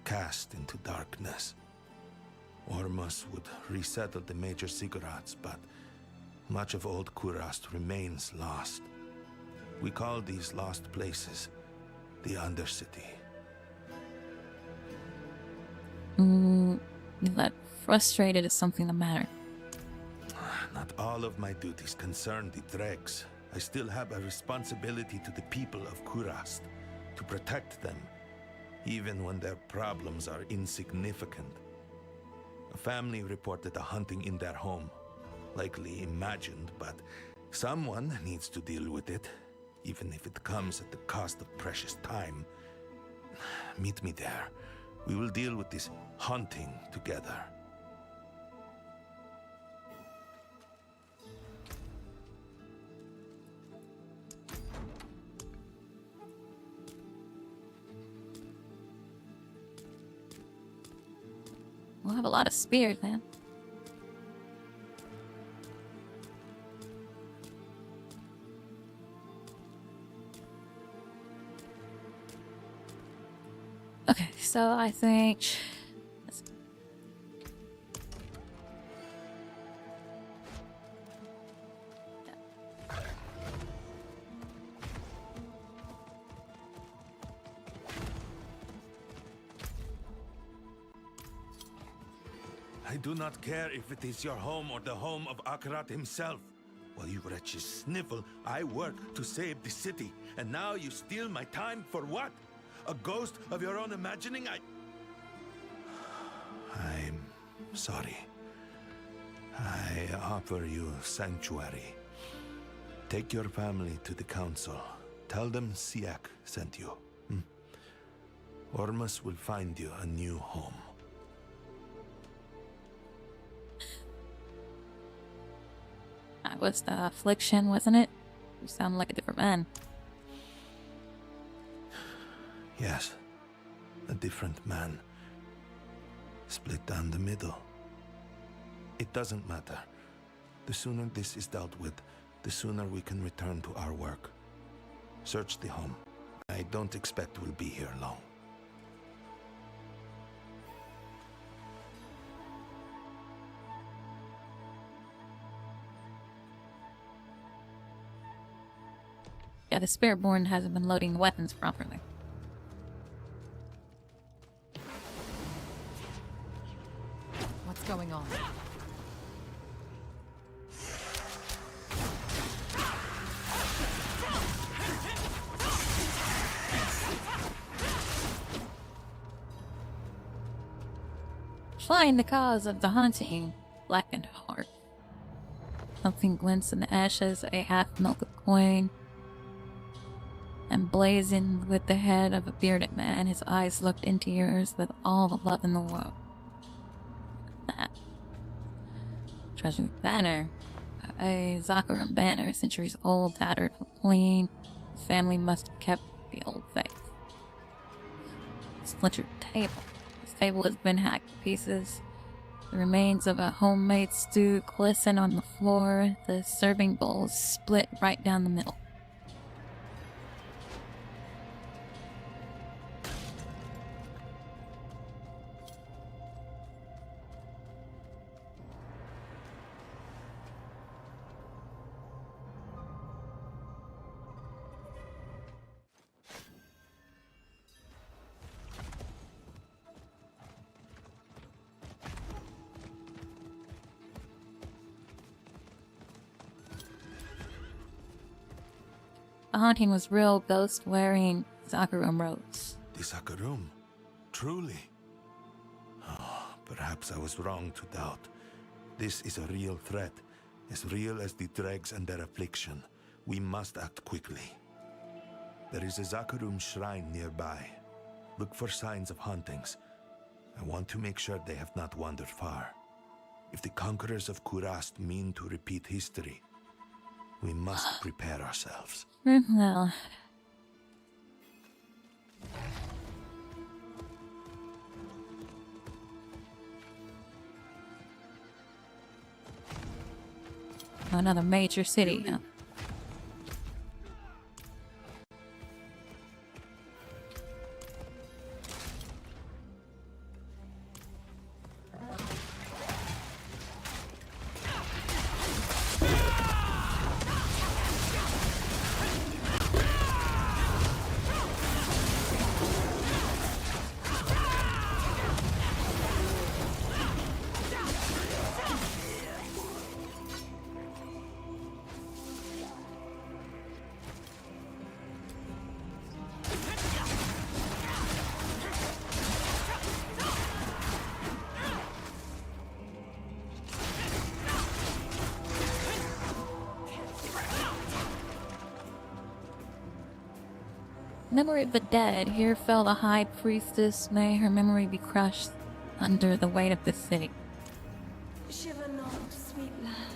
cast into darkness. Ormus would resettle the major ziggurats, but much of old Kurast remains lost. We call these lost places the Undercity. You let frustrated is something the matter. Not all of my duties concern the dregs. I still have a responsibility to the people of Kurast, to protect them, even when their problems are insignificant. A family reported a hunting in their home. Likely imagined, but someone needs to deal with it, even if it comes at the cost of precious time. Meet me there. We will deal with this hunting together. We'll have a lot of spears, man. so I think. I do not care if it is your home or the home of Akarat himself. While you wretches snivel, I work to save the city. And now you steal my time for what? A ghost of your own imagining? I'm sorry. I offer you sanctuary. Take your family to the council. Tell them Siak sent you. Ormus will find you a new home. That was the affliction, wasn't it? You sound like a different man. Yes, a different man. Split down the middle. It doesn't matter. The sooner this is dealt with, the sooner we can return to our work. Search the home. I don't expect we'll be here long. Yeah, the Spiritborn hasn't been loading weapons properly. What's going on? Find the cause of the haunting, blackened heart. Something glints in the ashes, a half-melted coin. Emblazoned with the head of a bearded man, his eyes looked into yours with all the love in the world. That treasure banner, a Zakarum banner, centuries old, tattered, clean. The family must have kept the old faith. Splintered table. This table has been hacked to pieces. The remains of a homemade stew glisten on the floor. The serving bowls split right down the middle. The haunting was real, ghost wearing Zakarum robes. The Zakarum? Truly? Oh, perhaps I was wrong to doubt. This is a real threat, as real as the dregs and their affliction. We must act quickly. There is a Zakarum shrine nearby. Look for signs of hauntings. I want to make sure they have not wandered far. If the conquerors of Kurast mean to repeat history, we must prepare ourselves. Well, another major city. Huh? Memory of the dead. Here fell the high priestess. May her memory be crushed under the weight of this city. Shiver not, sweet land.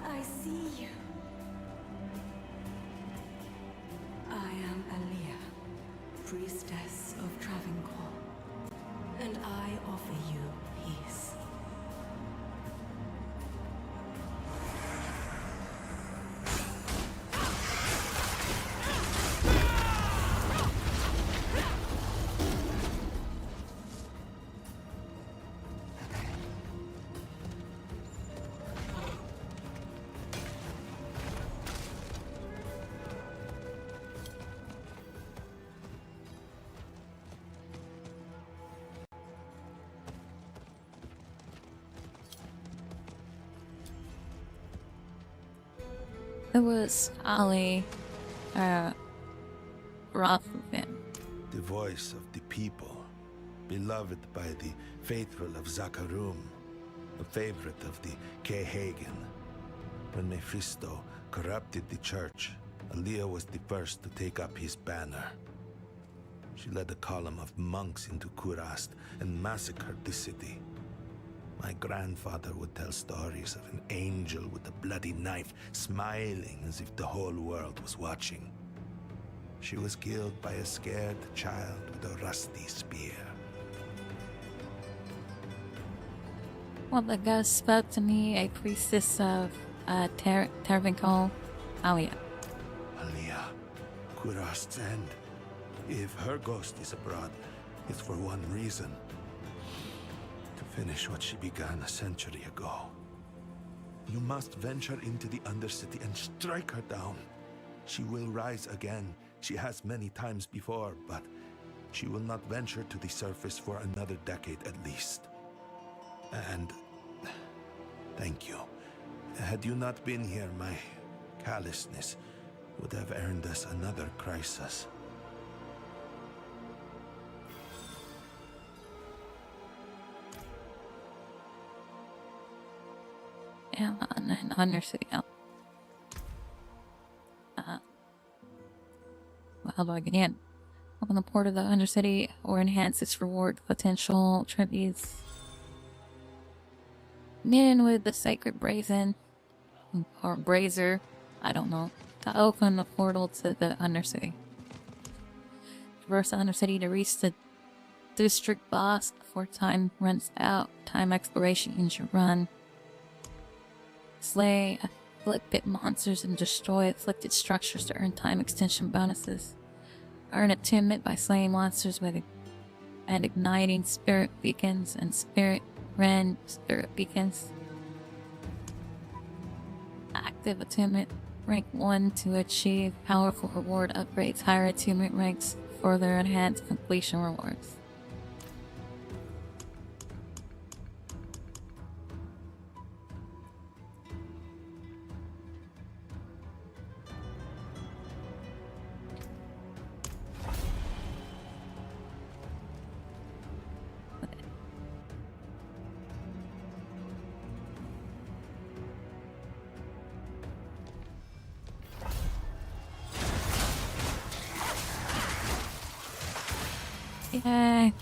I see you. I am Aliyah, priestess of Travancore, and I offer you peace. It was Ali, Rothman. The voice of the people, beloved by the faithful of Zakarum, a favorite of the Kehagen. When Mephisto corrupted the church, Aliyah was the first to take up his banner. She led a column of monks into Kurast and massacred the city. My grandfather would tell stories of an angel with a bloody knife smiling as if the whole world was watching. She was killed by a scared child with a rusty spear. Well, the ghost spoke to me, a priestess of Tervinco, Aliyah. Aliyah, Kurast's end. If her ghost is abroad, it's for one reason. To finish what she began a century ago. You must venture into the Undercity and strike her down. She will rise again. She has many times before, but she will not venture to the surface for another decade at least. And thank you. Had you not been here, my callousness would have earned us another crisis. Yeah, and Undercity. How do I get in? Open the port of the Undercity or enhance its reward potential tributes. Men with the sacred brazen or brazier, I don't know, to open the portal to the Undercity. Traverse the Undercity to reach the district boss before time runs out. Time exploration ends your run. Slay afflicted monsters and destroy afflicted structures to earn time extension bonuses. Earn attunement by slaying monsters and igniting spirit beacons and spirit beacons. Active attunement rank 1 to achieve powerful reward upgrades. Higher attunement ranks further enhance completion rewards. Yay.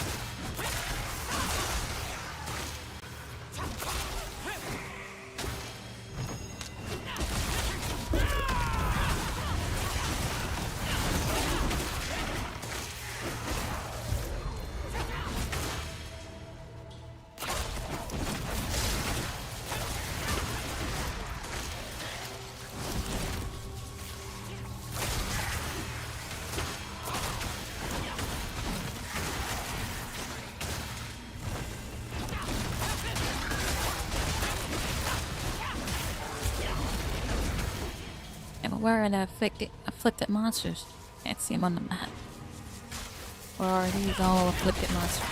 Where are the afflicted monsters? Can't see them on the map. Or are these all afflicted monsters?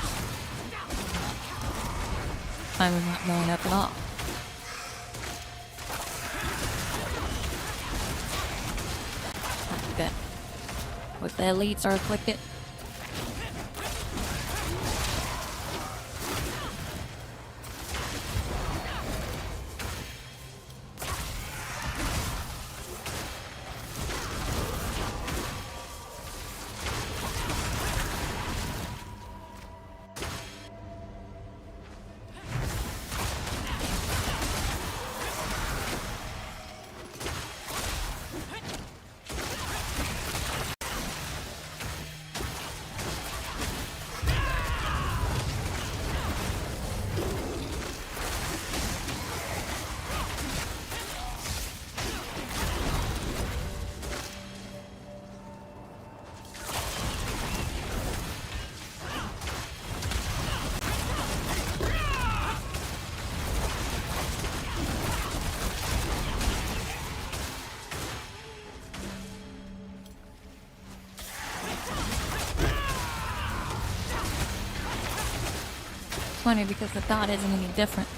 I'm not going up at all. Good. What the elites are afflicted? Funny because the thought isn't any different.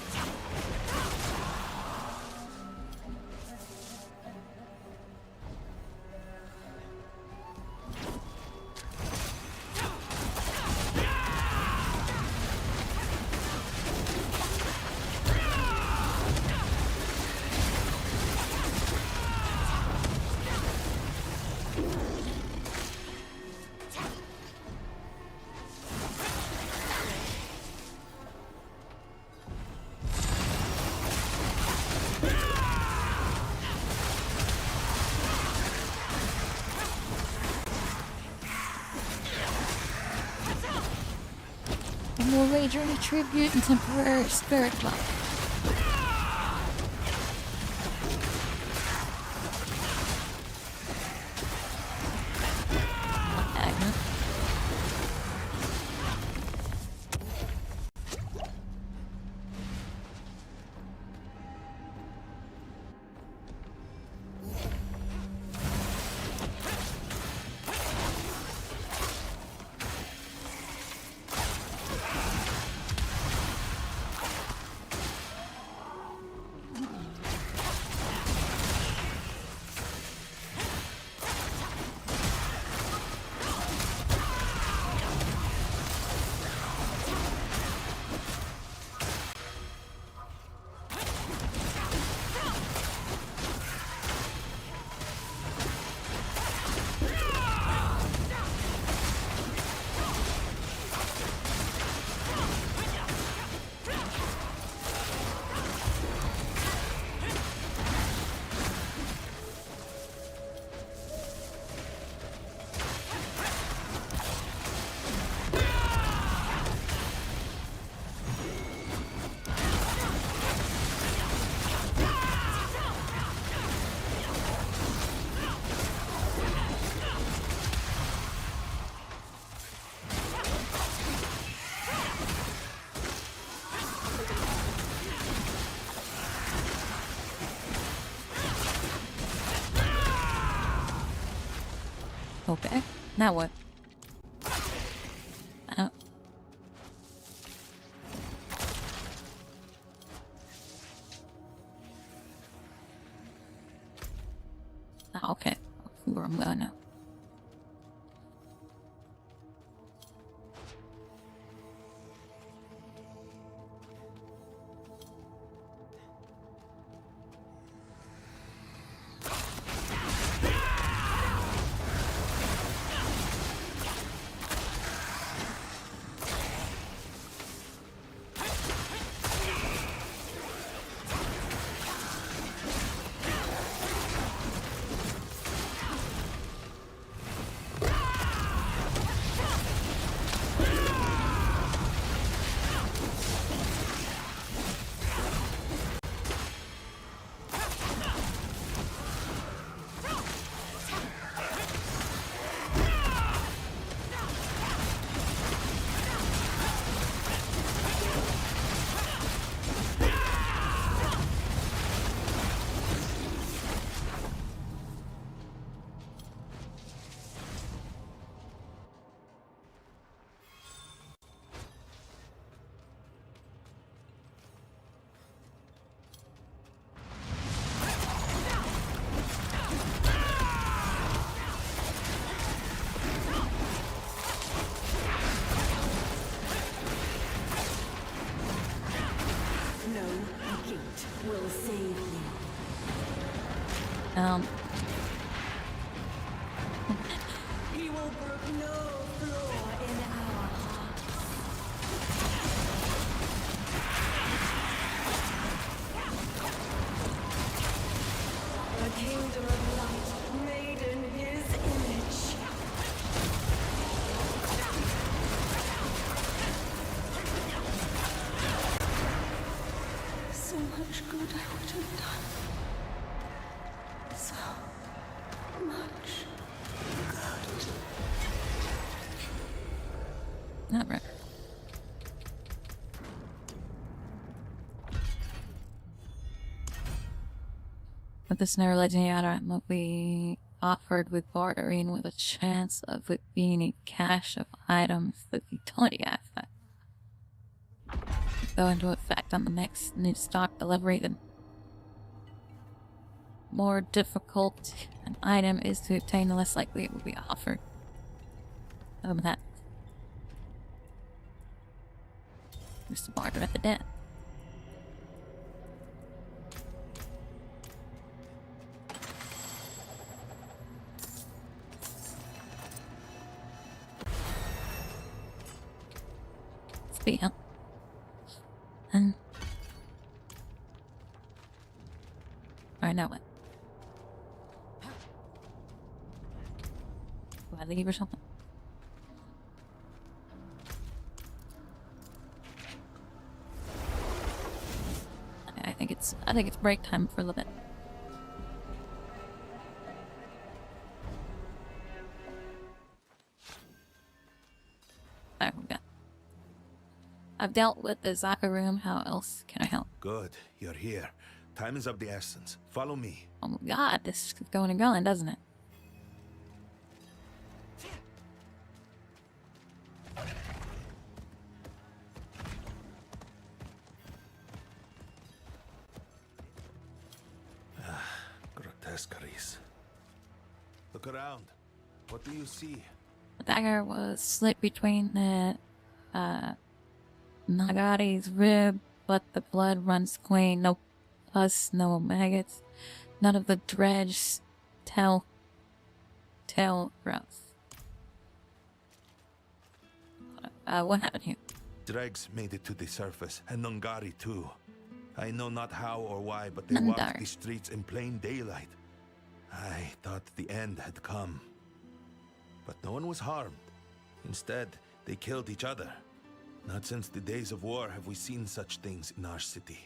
major tribute and temporary spirit buff. Okay, now what? Oh. Ah, okay, where I'm going now. Will save you. He will brook no flaw in our hearts. A kingdom of light made in his image. So much good I would have done. So much good. Not right. But this never legend item will be offered with bartering with a chance of it being a cache of items with utility effect. Go into effect on the next new stock delivery. The more difficult an item is to obtain, the less likely it will be offered. That. There's the barter at the den. Speed up. And alright, now what? Do I leave or something? think it's break time for a little bit. There we go. I've dealt with the Zaka room. How else can I help? Good, you're here. Time is of the essence. Follow me. Oh my god, this is going and going, doesn't it? Grotesqueries. Look around. What do you see? The dagger was slit between the Nagari's rib, but the blood runs clean. No pus, no maggots. None of the dredge tail growth. What happened here? Dregs made it to the surface, and Nungari too. I know not how or why, but they walked the streets in plain daylight. I thought the end had come. But no one was harmed. Instead, they killed each other. Not since the days of war have we seen such things in our city.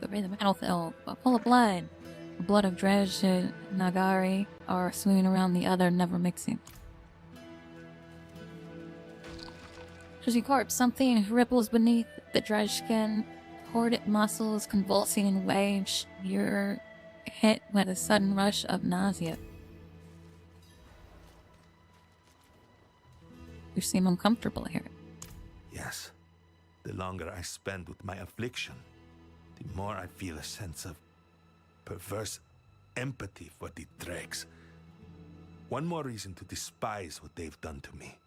The battlefield full of blood. The blood of Dredge and Nagari are swimming around the other, never mixing. There's corpse, something ripples beneath the Dredge skin. Hoarded muscles convulsing in waves. You're hit with a sudden rush of nausea. You seem uncomfortable here. Yes. The longer I spend with my affliction, the more I feel a sense of perverse empathy for the dregs. One more reason to despise what they've done to me.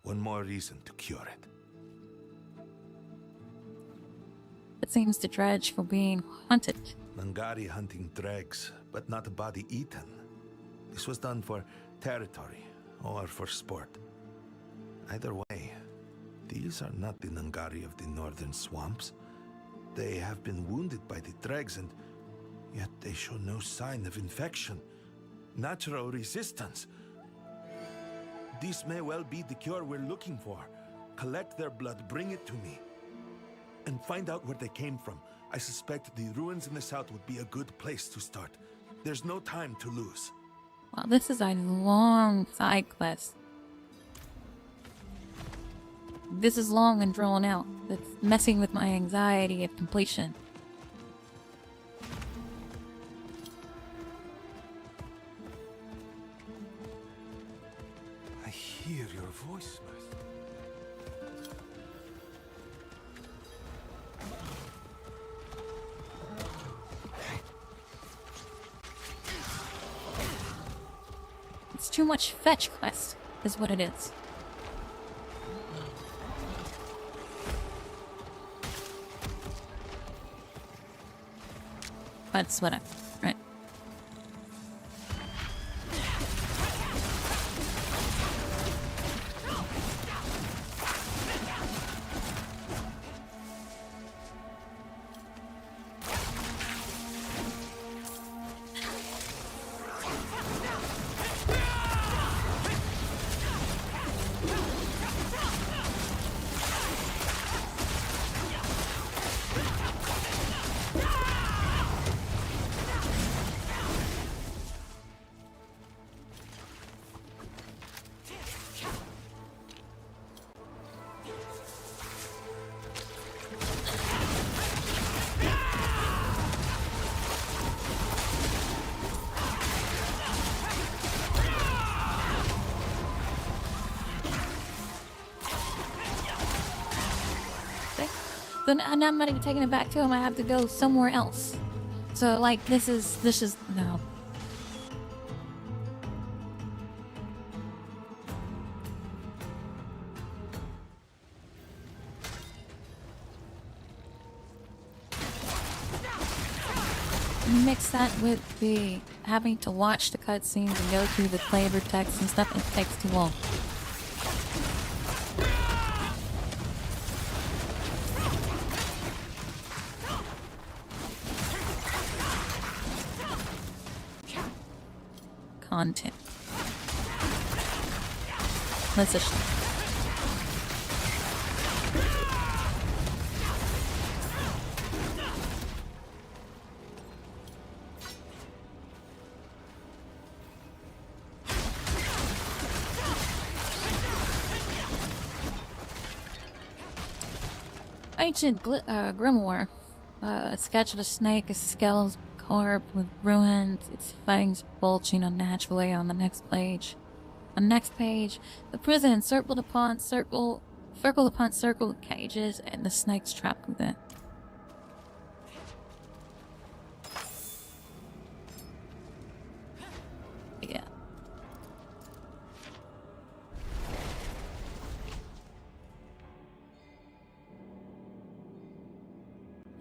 One more reason to cure it. It seems to Dredge for being hunted. Nungari hunting dregs, but not a body eaten. This was done for territory or for sport. Either way, these are not the Nungari of the northern swamps. They have been wounded by the dregs, and yet they show no sign of infection. Natural resistance. This may well be the cure we're looking for. Collect their blood, bring it to me, and find out where they came from. I suspect the ruins in the south would be a good place to start. There's no time to lose. Wow, this is a long side quest. This is long and drawn out. It's messing with my anxiety of completion. I hear your voice, Master. It's too much fetch quest, is what it is. That's whatever, right? Then and I'm not even taking it back to him. I have to go somewhere else. So like this is no. Mix that with the having to watch the cutscenes and go through the flavor text and stuff, it takes too long. Content. Let's just Ancient grimoire. A sketch of a snake, a skeletal corpse with ruins, its fangs bulging unnaturally on the next page. On the next page, the prison circled upon circle of cages, and the snakes trapped within. Yeah.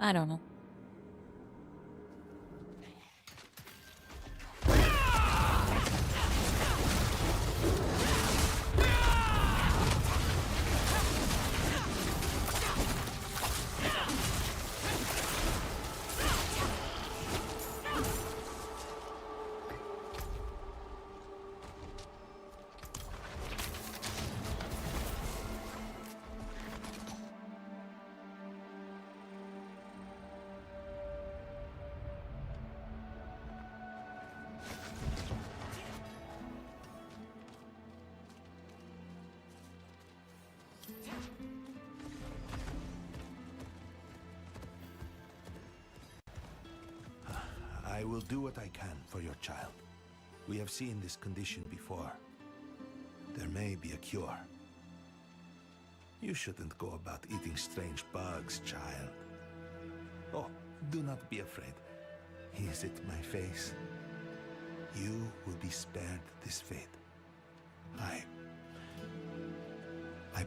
I don't know. I will do what I can for your child. We have seen this condition before. There may be a cure. You shouldn't go about eating strange bugs, child. Oh, do not be afraid. Is it my face? You will be spared this fate. I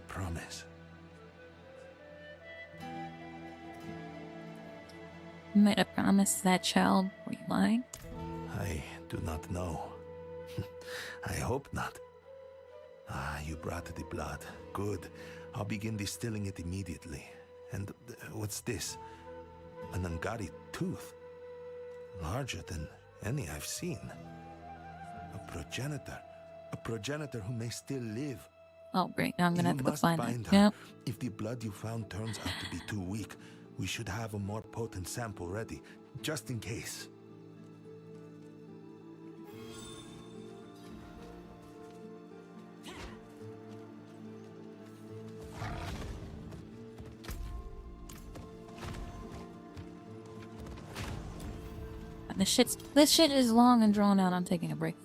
promise. You made a promise to that child. Were you lying? I do not know. I hope not. Ah, you brought the blood. Good. I'll begin distilling it immediately. And what's this? An Angari tooth. Larger than any I've seen. A progenitor. A progenitor who may still live. Oh, great. Now I'm gonna have to go find find it. her. Yeah. If the blood you found turns out to be too weak, we should have a more potent sample ready, just in case. This shit is long and drawn out. I'm taking a break.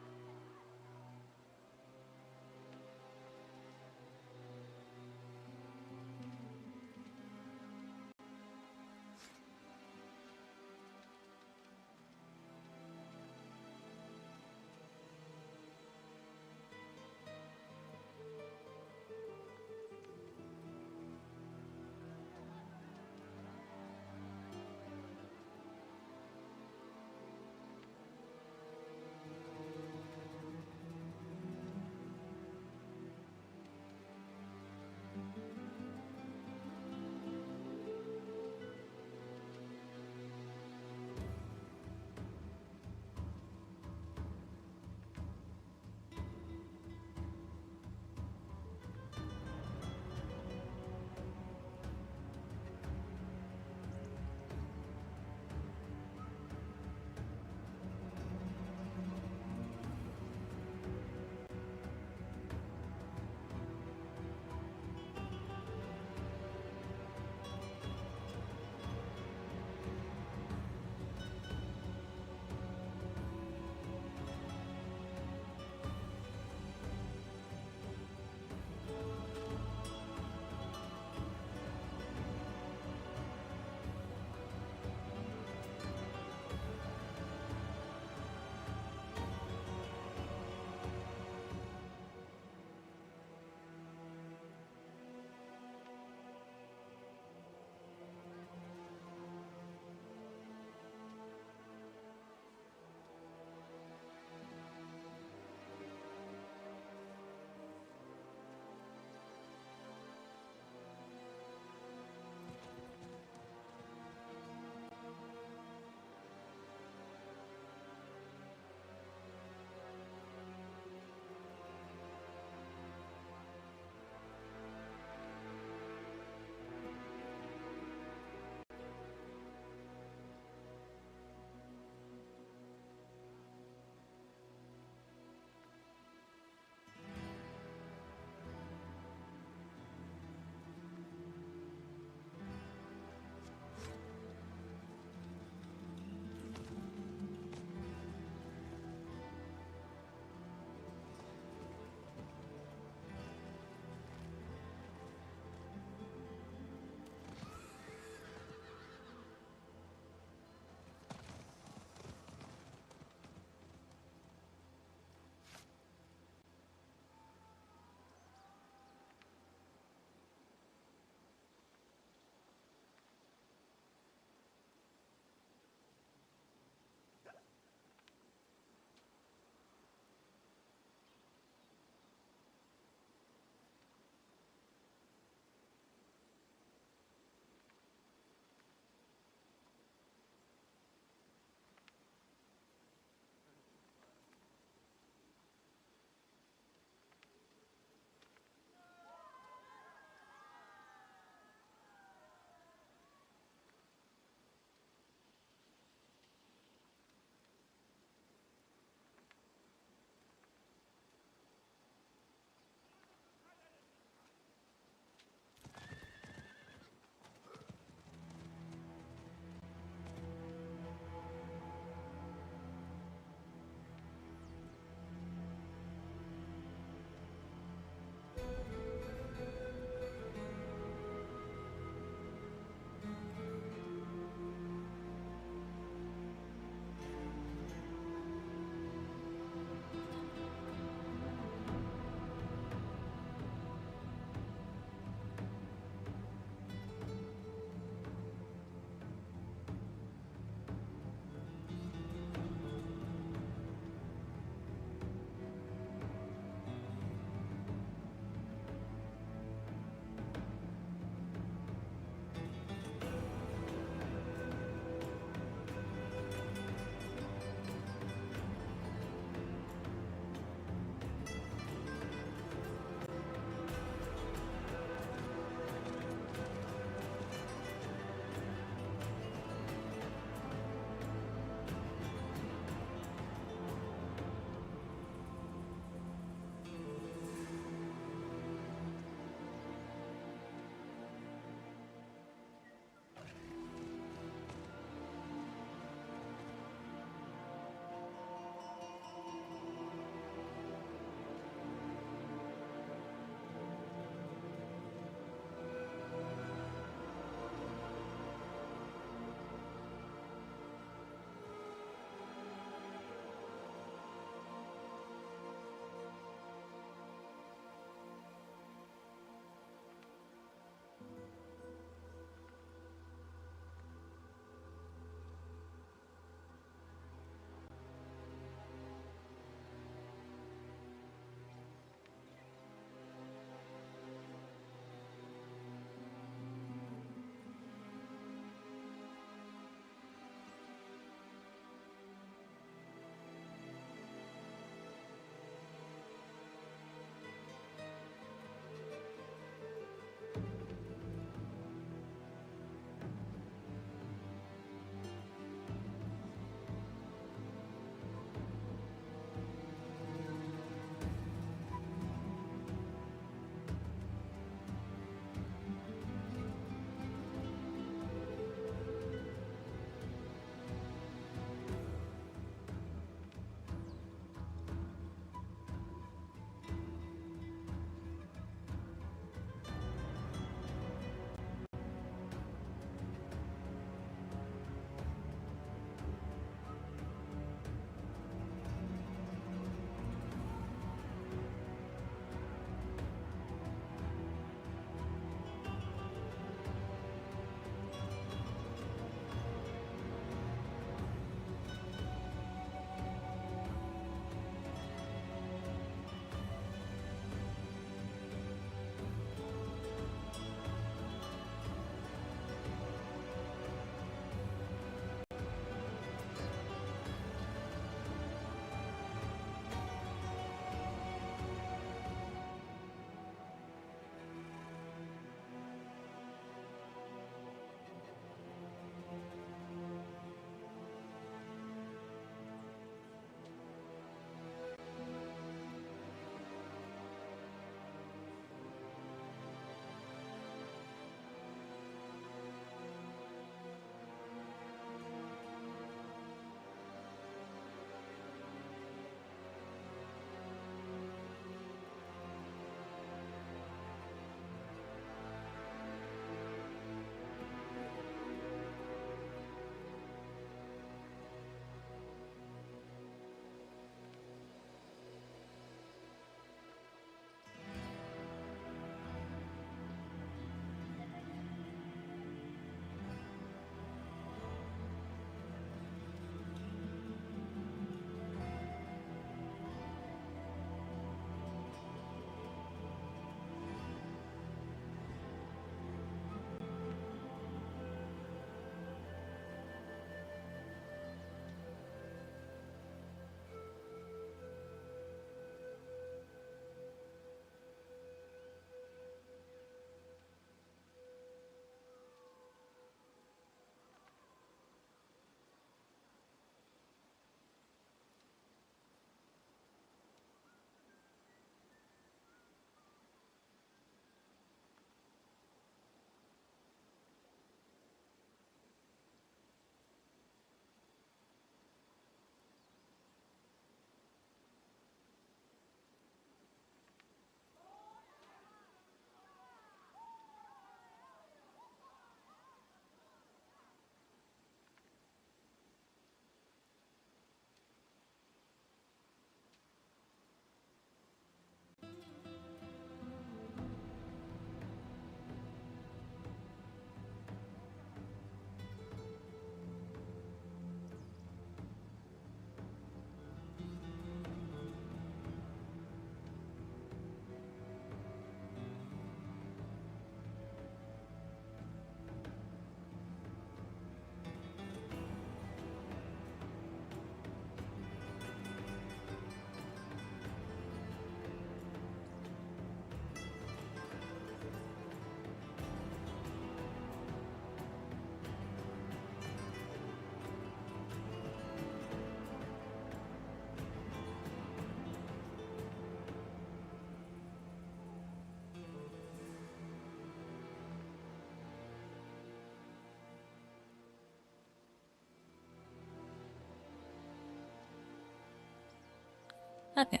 Okay.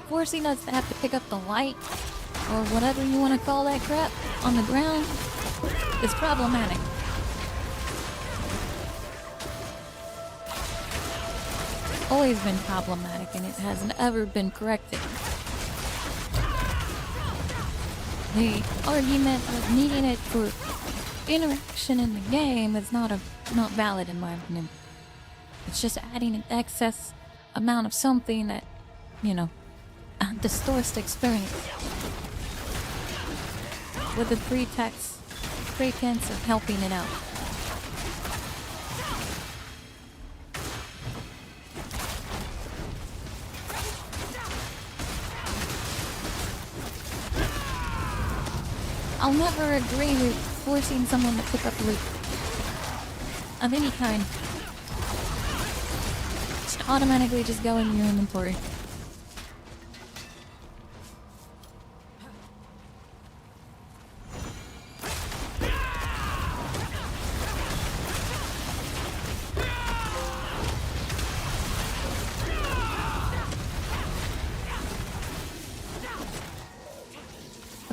Forcing us to have to pick up the light, or whatever you want to call that crap, on the ground is problematic. Always been problematic, and it hasn't ever been corrected. The argument of needing it for interaction in the game is not valid in my opinion. It's just adding an excess amount of something that, you know, distorts the experience with the pretense of helping it out. I'll never agree with forcing someone to pick up loot of any kind. Just automatically just go in your inventory.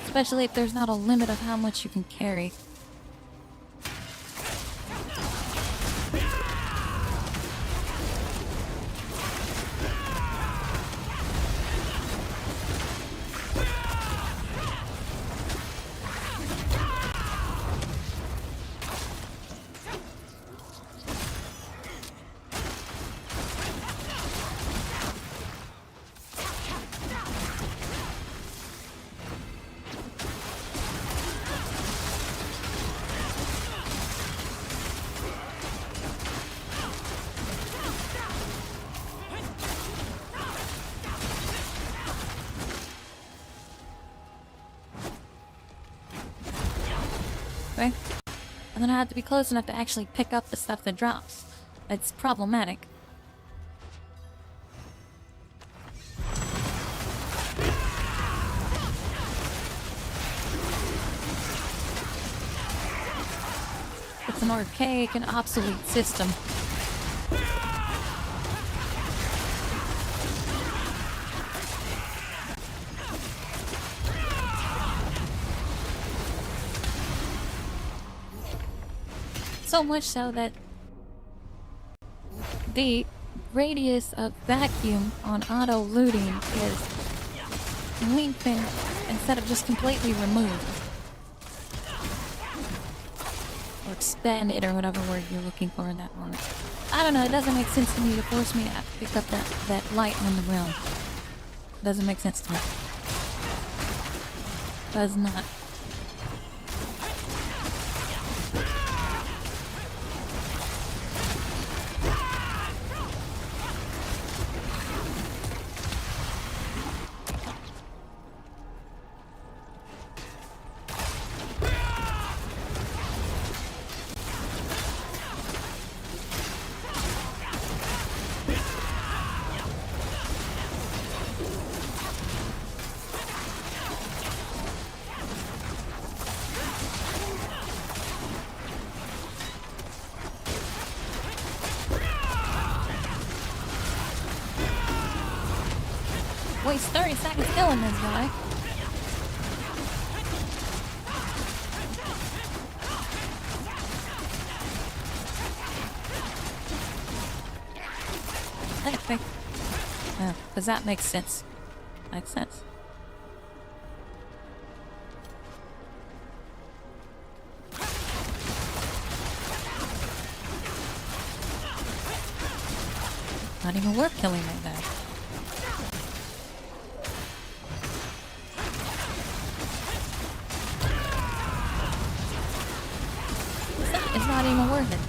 Especially if there's not a limit of how much you can carry. Okay? And then I have to be close enough to actually pick up the stuff that drops. It's problematic. It's an archaic and obsolete system. So much so that the radius of vacuum on auto looting is lengthened instead of just completely removed. Or expanded, or whatever word you're looking for in that moment. I don't know, it doesn't make sense to me to force me to have to pick up that light on the ground. Doesn't make sense to me. Does not. Waste 30 seconds killing this guy. Okay. Because that makes sense. Makes sense. Not even worth killing that guy. It's not even worth it.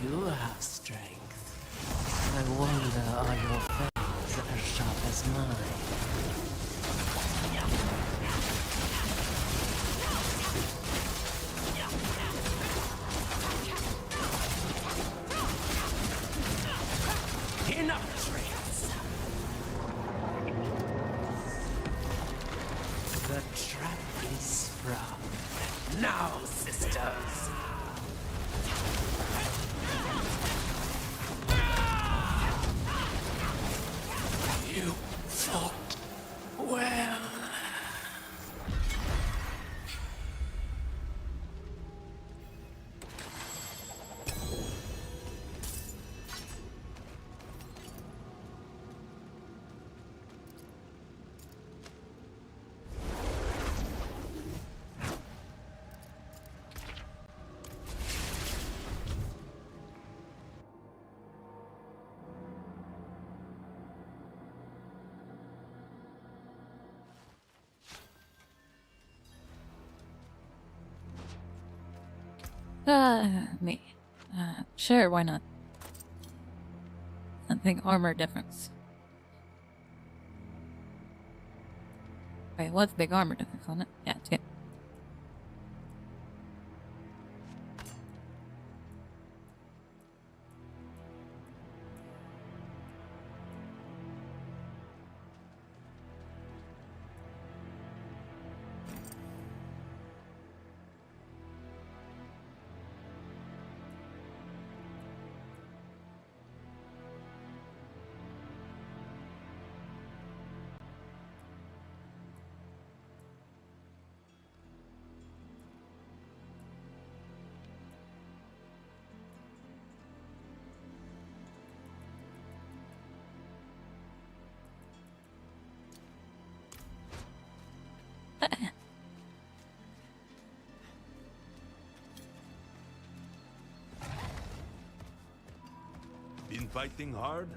You have strength. I wonder, are your fangs as sharp as mine? Enough tricks! The trap is sprung. Now, sisters! You fought well. Me. Sure, why not? I think armor difference. Wait, what's big armor difference on it? Yeah, it's good. Been fighting hard?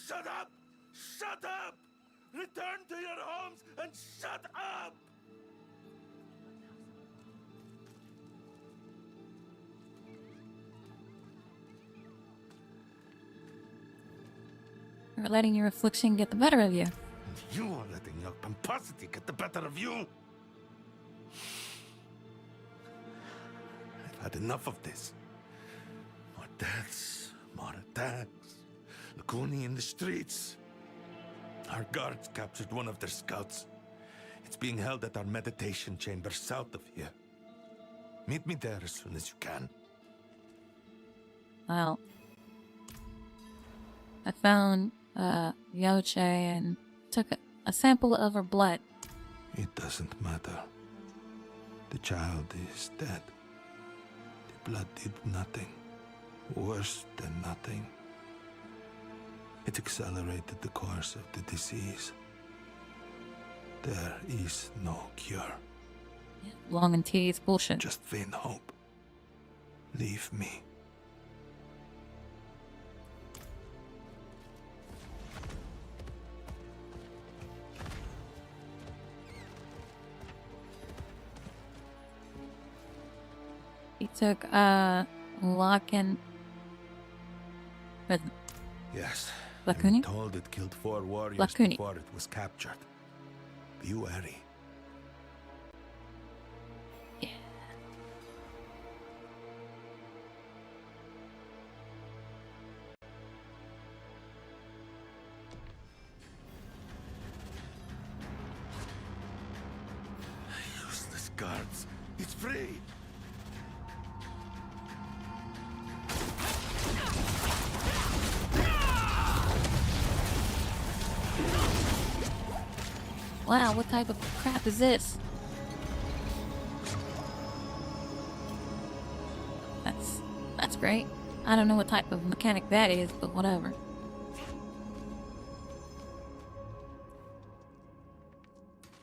Shut up! Shut up! Return to your homes and shut up! You're letting your affliction get the better of you. You are letting your pomposity get the better of you. I've had enough of this. More deaths, more attacks. Lacuni in the streets. Our guards captured one of their scouts. It's being held at our meditation chamber south of here. Meet me there as soon as you can. Well, I found Yoche and took a sample of her blood. It doesn't matter. The child is dead. The blood did nothing. Worse than nothing. It accelerated the course of the disease. There is no cure. Long and tedious bullshit. Just vain hope. Leave me. He took Lock and Yes. Lacuni? I'm told it killed 4 warriors Lacuni. before it was captured. Be wary. Yeah. Useless guards. It's free. Wow, what type of crap is this? That's great. I don't know what type of mechanic that is, but whatever.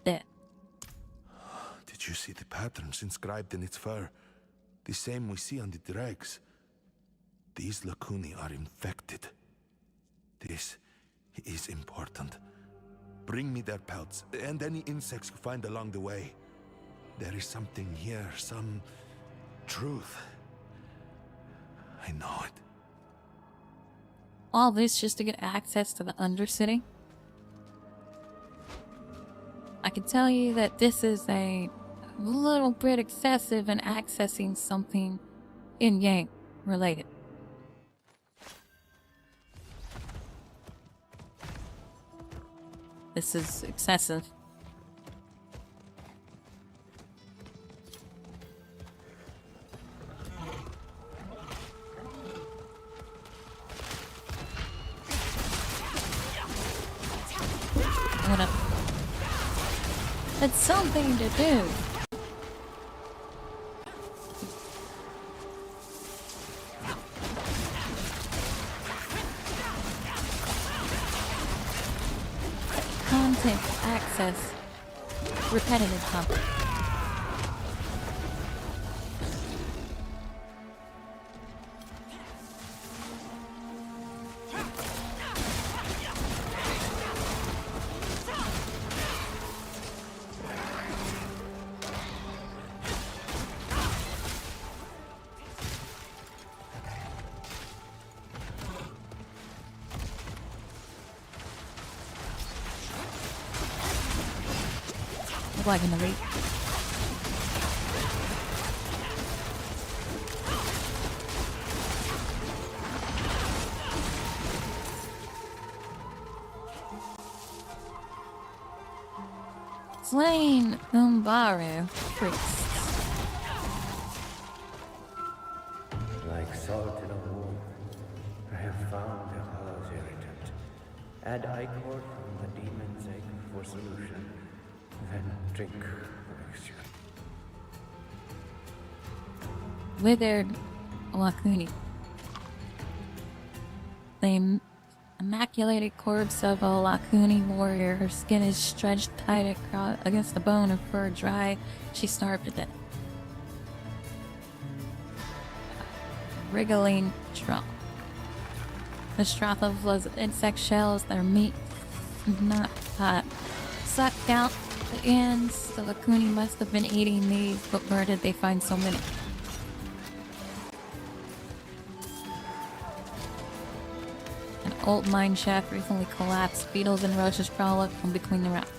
There. Did you see the patterns inscribed in its fur? The same we see on the dregs. These Lacuni are infected. This is important. Bring me their pelts, and any insects you find along the way. There is something here, some truth. I know it. All this just to get access to the Undercity? I can tell you that this is a little bit excessive in accessing something in-game related. This is excessive. I'm gonna... It's something to do. Content access. Repetitive content. Like in the reap. Slain Umbaru priests. Like salt in a wound, I have found the hollow's irritant. Add ichor from the demon's egg for solution. Then drink elixir. Withered Lacuni. The immaculated corpse of a Lacuni warrior. Her skin is stretched tight against the bone, her fur dry. She starved to death. Wriggling trunk. The Strathophila's insect shells, their meat not sucked out the ends. The Lakuni must have been eating these, but where did they find so many? An old mine shaft recently collapsed. Beetles and roaches crawl up from between the rocks.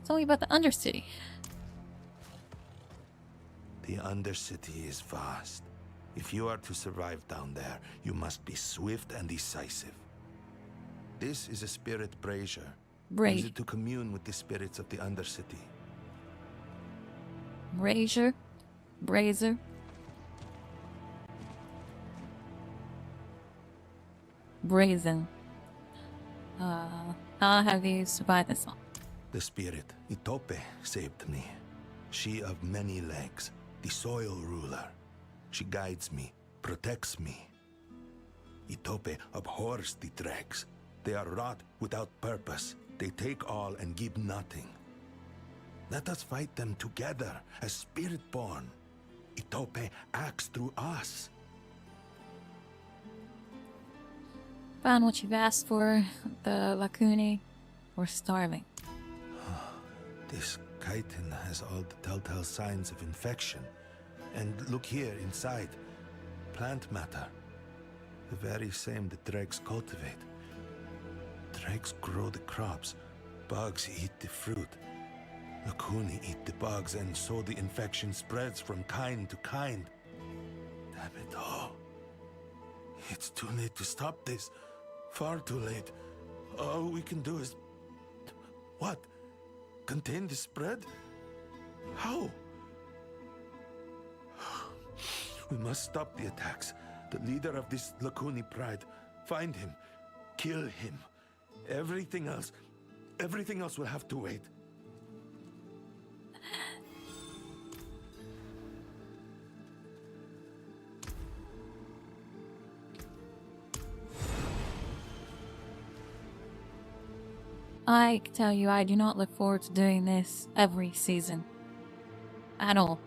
Tell me about the Undercity. The Undercity is vast. If you are to survive down there, you must be swift and decisive. This is a spirit brazier. Use it to commune with the spirits of the Undercity. Brazier? Brazier? Brazen. How have you survived this one? The spirit, Itope, saved me. She of many legs, the soil ruler. She guides me, protects me. Itope abhors the dregs. They are wrought without purpose. They take all and give nothing. Let us fight them together as spirit-born. Itope acts through us. Found what you've asked for. The Lakuni were starving. This chitin has all the telltale signs of infection. And look here, inside. Plant matter. The very same the dregs cultivate. Dregs grow the crops. Bugs eat the fruit. Lakuni eat the bugs, and so the infection spreads from kind to kind. Damn it all. It's too late to stop this. Far too late. All we can do is... What? Contain the spread? How? We must stop the attacks. The leader of this Lakuni pride. Find him. Kill him. Everything else will have to wait. I can tell you, I do not look forward to doing this every season. At all.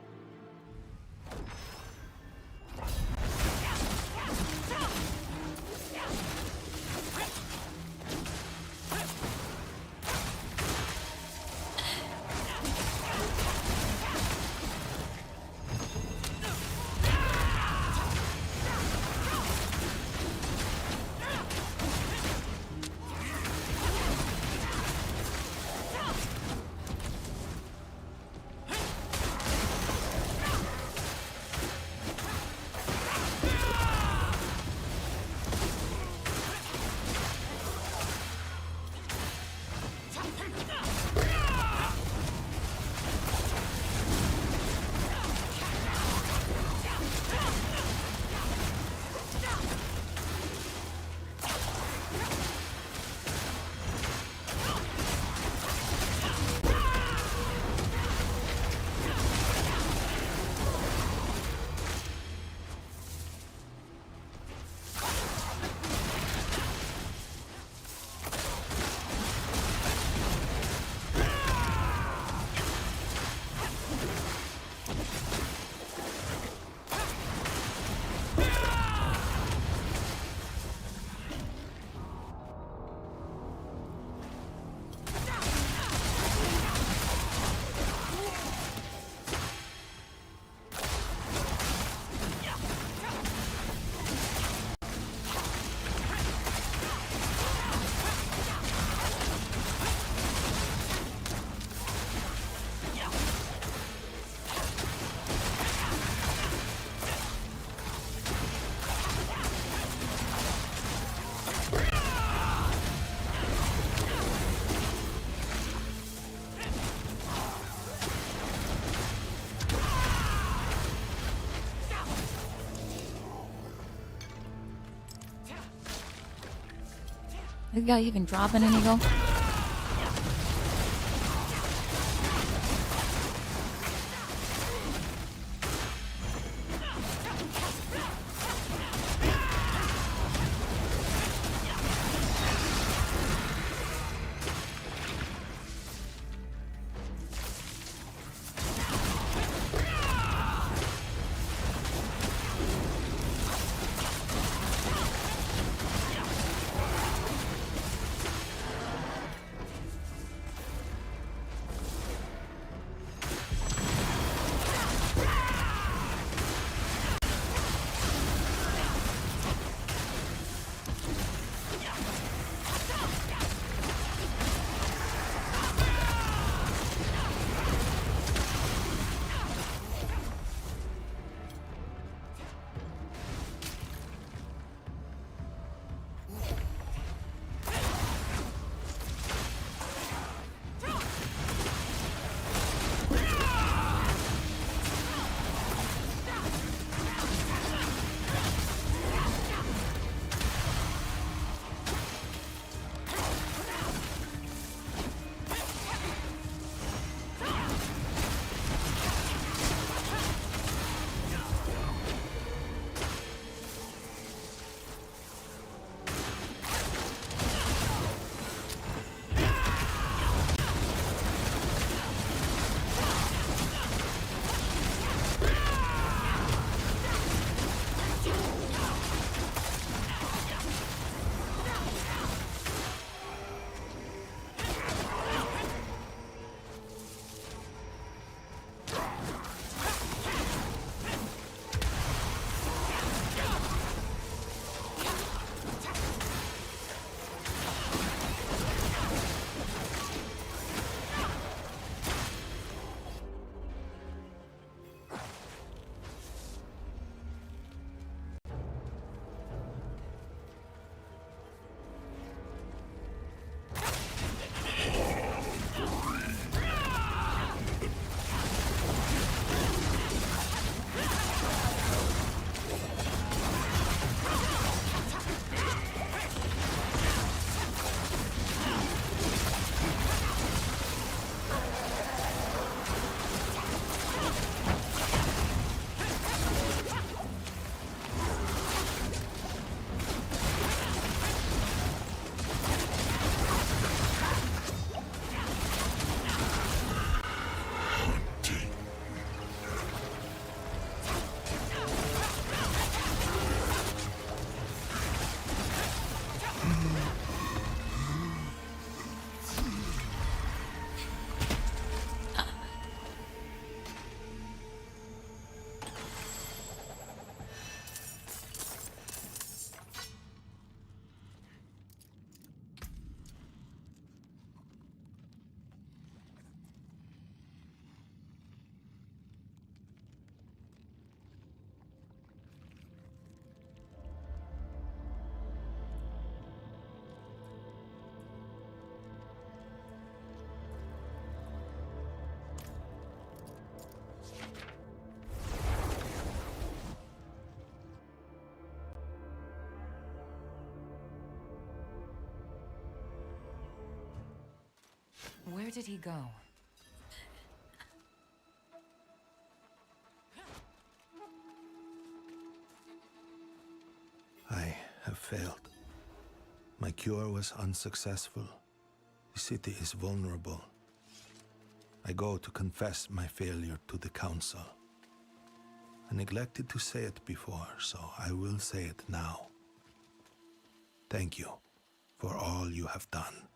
This guy even dropping any go? did he go? I have failed. My cure was unsuccessful. The city is vulnerable. I go to confess my failure to the council. I neglected to say it before, so I will say it now. Thank you for all you have done.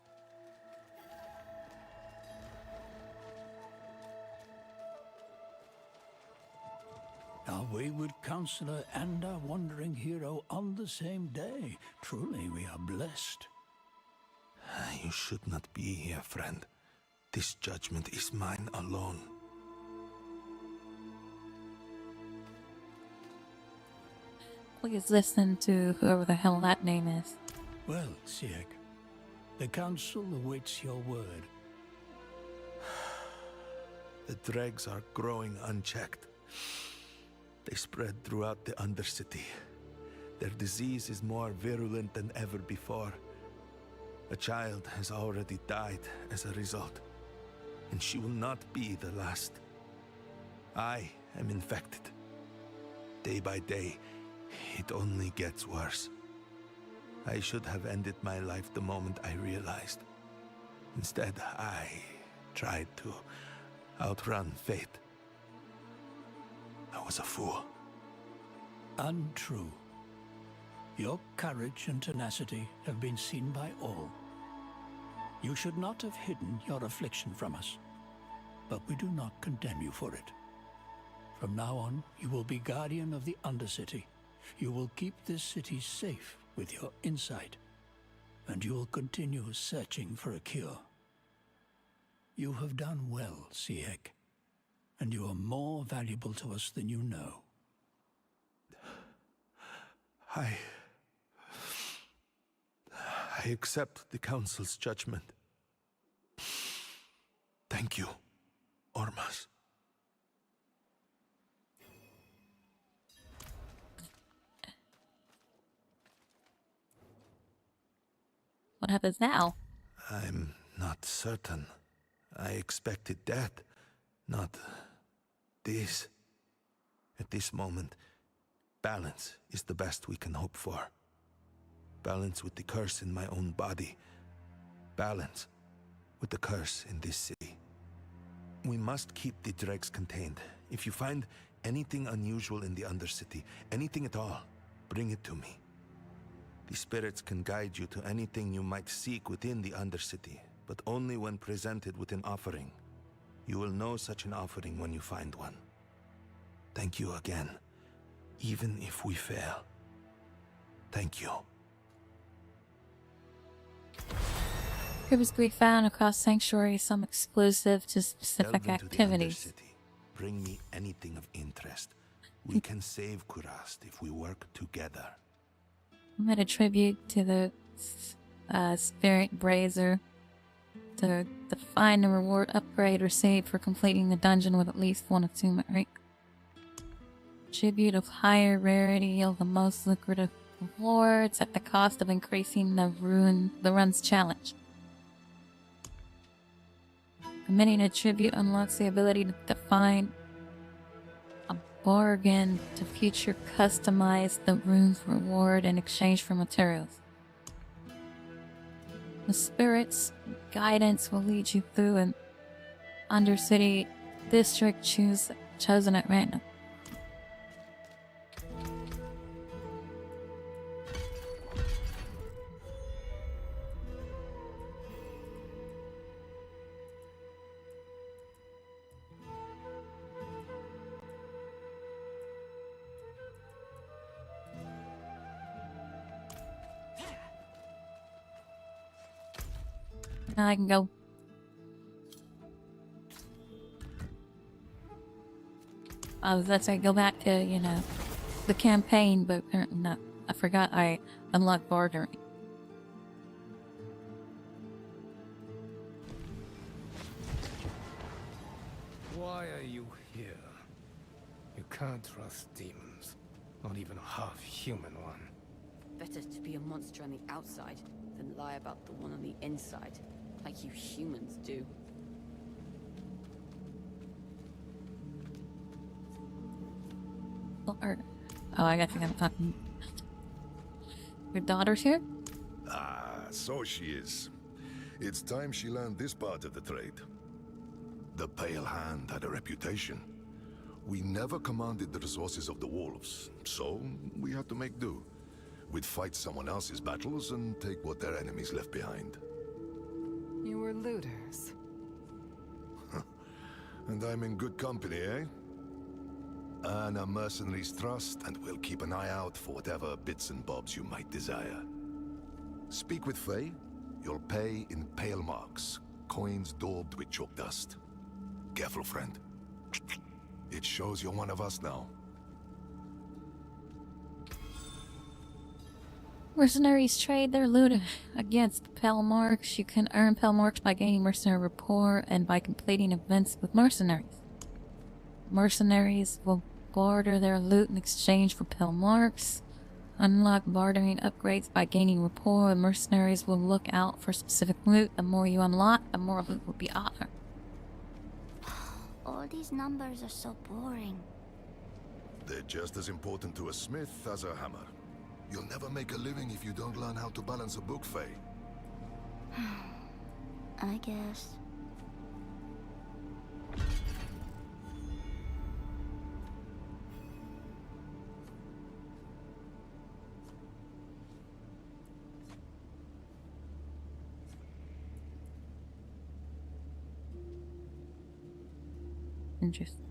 Our wayward counselor and our wandering hero on the same day. Truly, we are blessed. You should not be here, friend. This judgment is mine alone. Please listen to whoever the hell that name is. Well, Sieg, the council awaits your word. The dregs are growing unchecked. They spread throughout the Undercity. Their disease is more virulent than ever before. A child has already died as a result, and she will not be the last. I am infected. Day by day, it only gets worse. I should have ended my life the moment I realized. Instead, I tried to outrun fate. I was a fool. Untrue. Your courage and tenacity have been seen by all. You should not have hidden your affliction from us, but we do not condemn you for it. From now on, you will be guardian of the Undercity. You will keep this city safe with your insight, and you will continue searching for a cure. You have done well, Sieg, and you are more valuable to us than you know. I accept the Council's judgment. Thank you, Ormas. What happens now? I'm not certain. I expected death, not this. At this moment, balance is the best we can hope for. Balance with the curse in my own body. Balance with the curse in this city. We must keep the dregs contained. If you find anything unusual in the Undercity, anything at all, bring it to me. The spirits can guide you to anything you might seek within the Undercity, but only when presented with an offering. You will know such an offering when you find one. Thank you again, even if we fail. Thank you. Previously found across Sanctuary, some exclusive to specific Delve into the activities. Undercity. Bring me anything of interest. We can save Kurast if we work together. Made a tribute to the Spirit Brazier to find a reward upgrade received for completing the dungeon with at least one attunement rate. Tribute of higher rarity of the most lucrative rewards at the cost of increasing the run's challenge. Committing a tribute unlocks the ability to define a bargain to future customize the rune's reward in exchange for materials. The spirit's guidance will lead you through an Undercity district chosen at random. Now I can go. Let's say go back to, you know, the campaign, but apparently not. I forgot I unlocked bartering. Why are you here? You can't trust demons, not even a half-human one. Better to be a monster on the outside than lie about the one on the inside, like you humans do. Or, oh, I think I'm talking. Your daughter's here? Ah, so she is. It's time she learned this part of the trade. The Pale Hand had a reputation. We never commanded the resources of the wolves, so we had to make do. We'd fight someone else's battles and take what their enemies left behind. You were looters. And I'm in good company, eh? Earn a mercenary's trust, and we'll keep an eye out for whatever bits and bobs you might desire. Speak with Faye. You'll pay in pale marks, coins daubed with chalk dust. Careful, friend. It shows you're one of us now. Mercenaries trade their loot against pale marks. You can earn pale marks by gaining mercenary rapport and by completing events with mercenaries. Mercenaries will barter their loot in exchange for pale marks. Unlock bartering upgrades by gaining rapport, and mercenaries will look out for specific loot. The more you unlock, the more loot will be honored. All these numbers are so boring. They're just as important to a smith as a hammer. You'll never make a living if you don't learn how to balance a book, Faye. I guess. Interesting.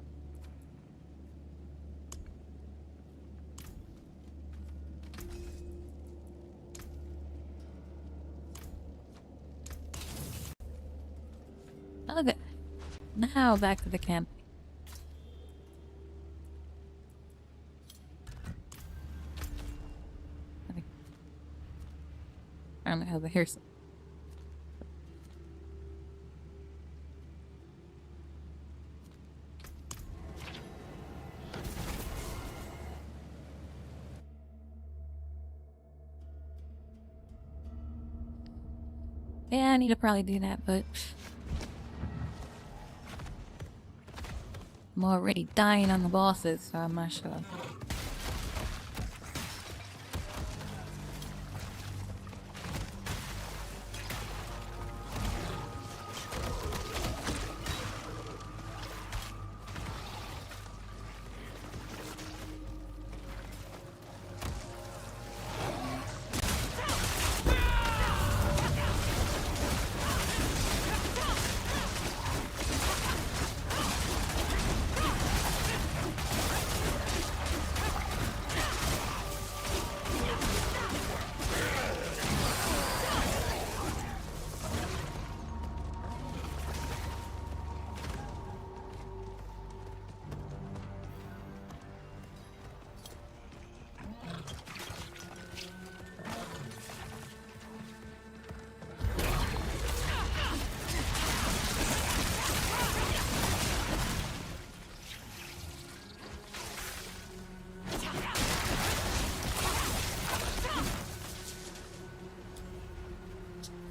Okay. Now back to the camp. Okay. I don't know how to hear some. Yeah, I need to probably do that, but I'm already dying on the bosses, so I'm not sure.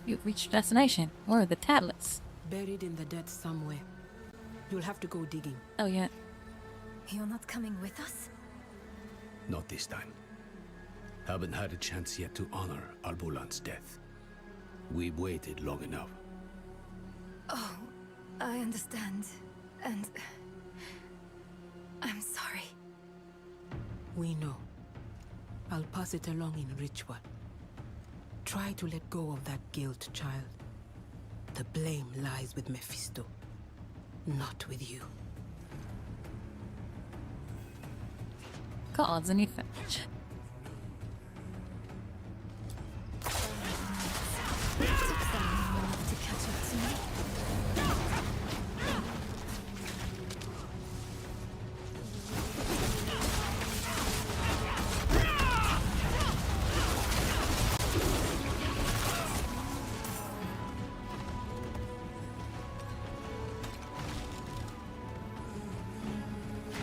You've reached your destination. Where are the tablets? Buried in the dirt somewhere. You'll have to go digging. Oh, yeah. You're not coming with us? Not this time. Haven't had a chance yet to honor Albulan's death. We've waited long enough. Oh, I understand. And I'm sorry. We know. I'll pass it along in ritual. Try to let go of that guilt, child. The blame lies with Mephisto, not with you. Cause and effect. To catch up to me.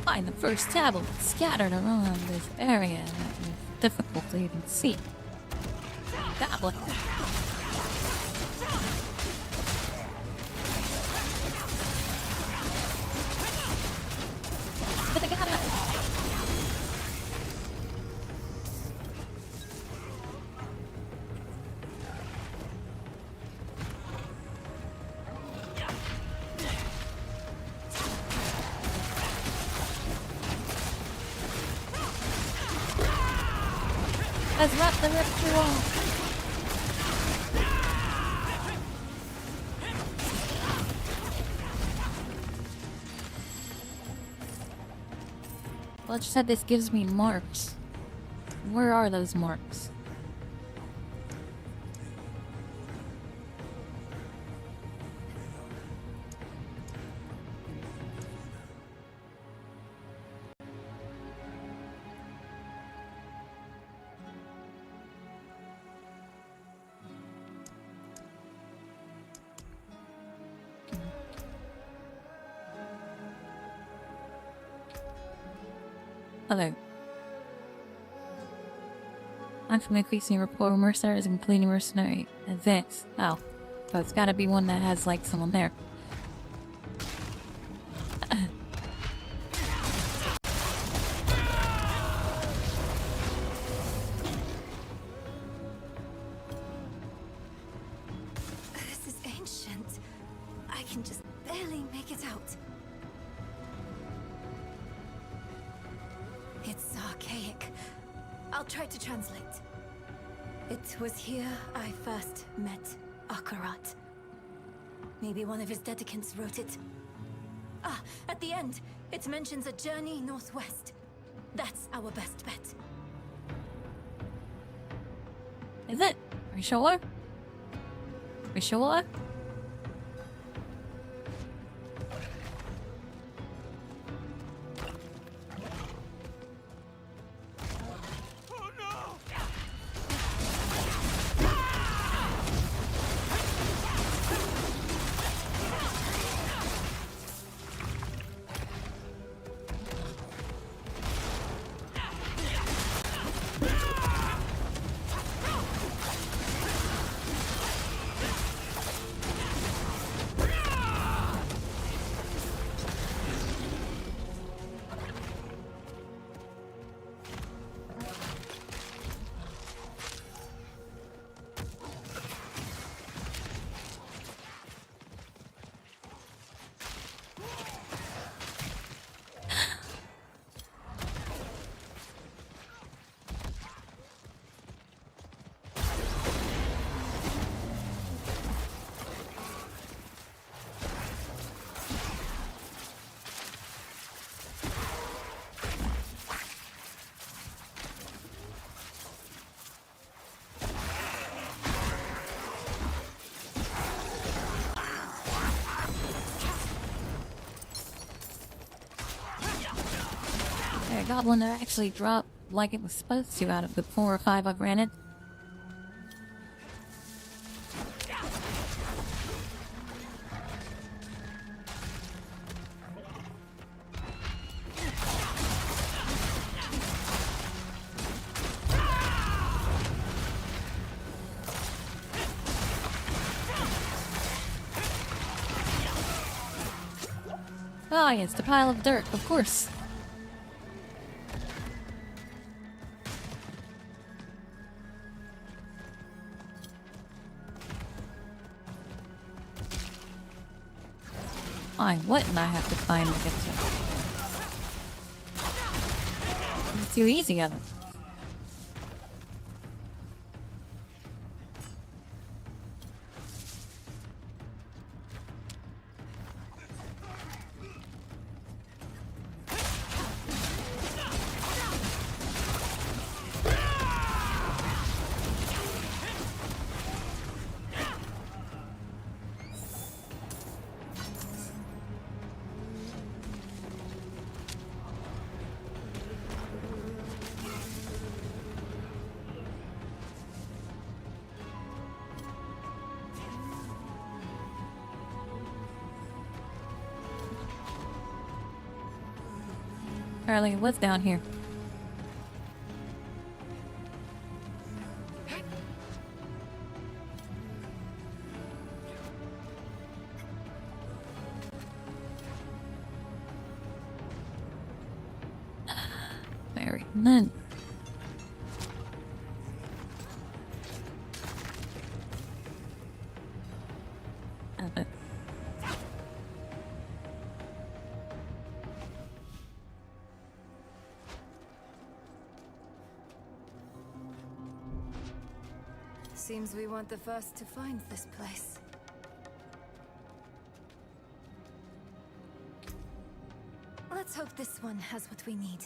Find the first tablet scattered around this area that is difficult to even see. Tablet. But I got it. has wrapped the ritual. Well, it just said this gives me marks. Where are those marks? Hello. I'm from increasing report of mercenaries and completing mercenary events. Oh. So it's gotta be one that has, like, someone there. This is ancient. I can just barely make it out. It's archaic. I'll try to translate. It was here I first met Akarat. Maybe one of his dedicants wrote it. Ah, at the end, it mentions a journey northwest. That's our best bet. Is it? Are you sure? Are you sure? A goblin that actually dropped like it was supposed to out of the 4 or 5 I've ran it. Ah, yes, the pile of dirt, of course. I wouldn't I have to find to get to? It's too easy of it. Apparently, what's down here? Very then. Seems we weren't the first to find this place. Let's hope this one has what we need.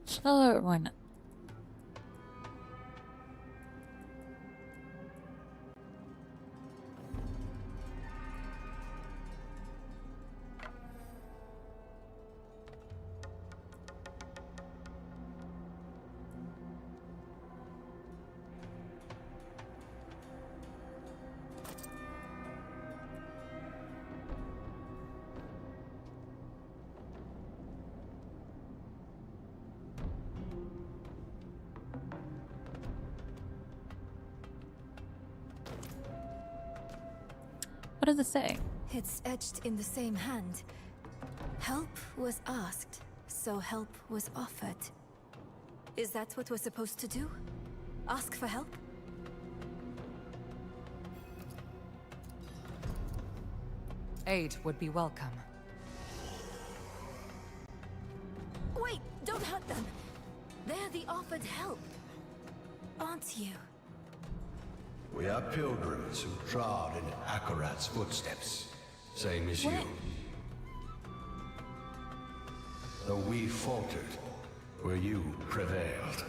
Sure, why not? What does it say? It's etched in the same hand. Help was asked, so help was offered. Is that what we're supposed to do? Ask for help? Aid would be welcome. Wait, don't hurt them. They're the offered help, aren't you? We are pilgrims who trod in Akarat's footsteps, same as you. Though we faltered, where you prevailed.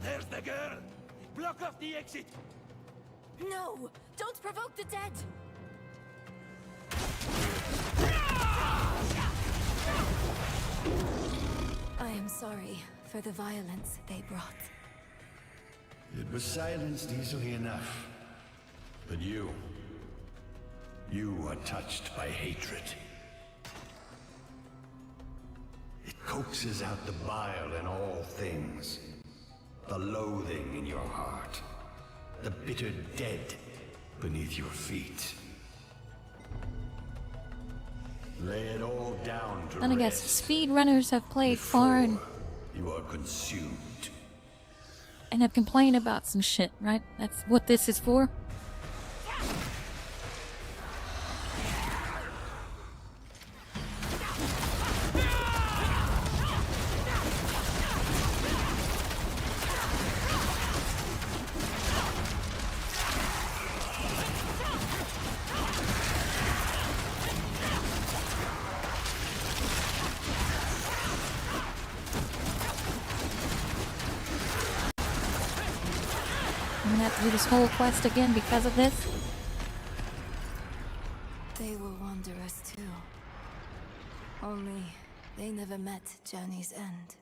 There's the girl! Block off the exit! No! Don't provoke the dead! I am sorry for the violence they brought. It was silenced easily enough. But you are touched by hatred. It coaxes out the bile in all things. The loathing in your heart. The bitter dead beneath your feet. Lay it all down to And I guess rest speedrunners have played far and you are consumed. have complained about some shit, right? That's what this is for. I'm gonna have to do this whole quest again because of this. They were wanderers too. Only they never met Journey's end.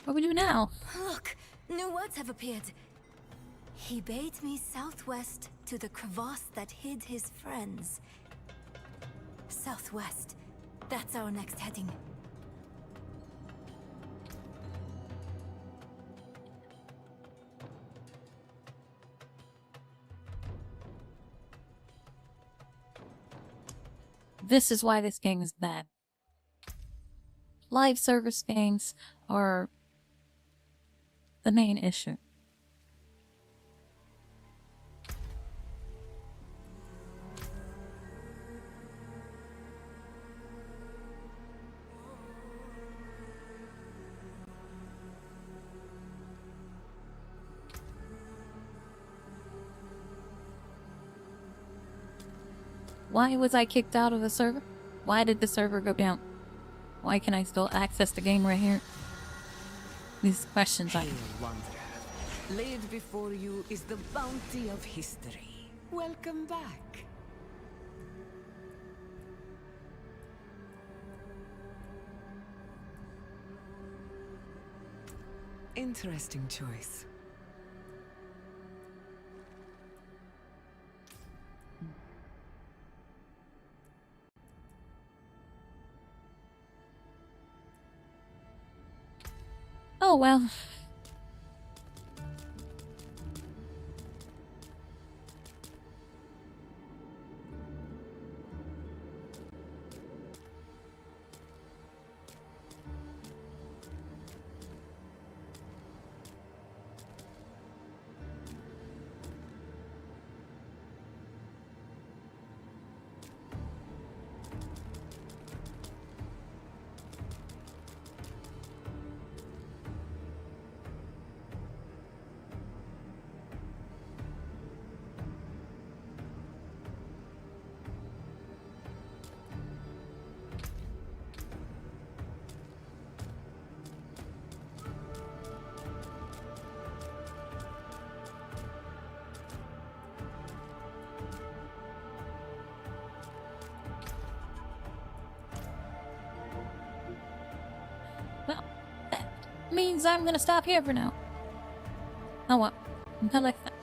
What do we do now? Look! New words have appeared. He bade me southwest to the crevasse that hid his friends. Southwest. That's our next heading. This is why this game is bad. Live service games are the main issue. Why was I kicked out of the server? Why did the server go down? Why can I still access the game right here? These questions I... Hail, wanderer. Laid before you is the bounty of history. Welcome back. Interesting choice. Oh well. means I'm gonna stop here for now. Oh well. Until next time.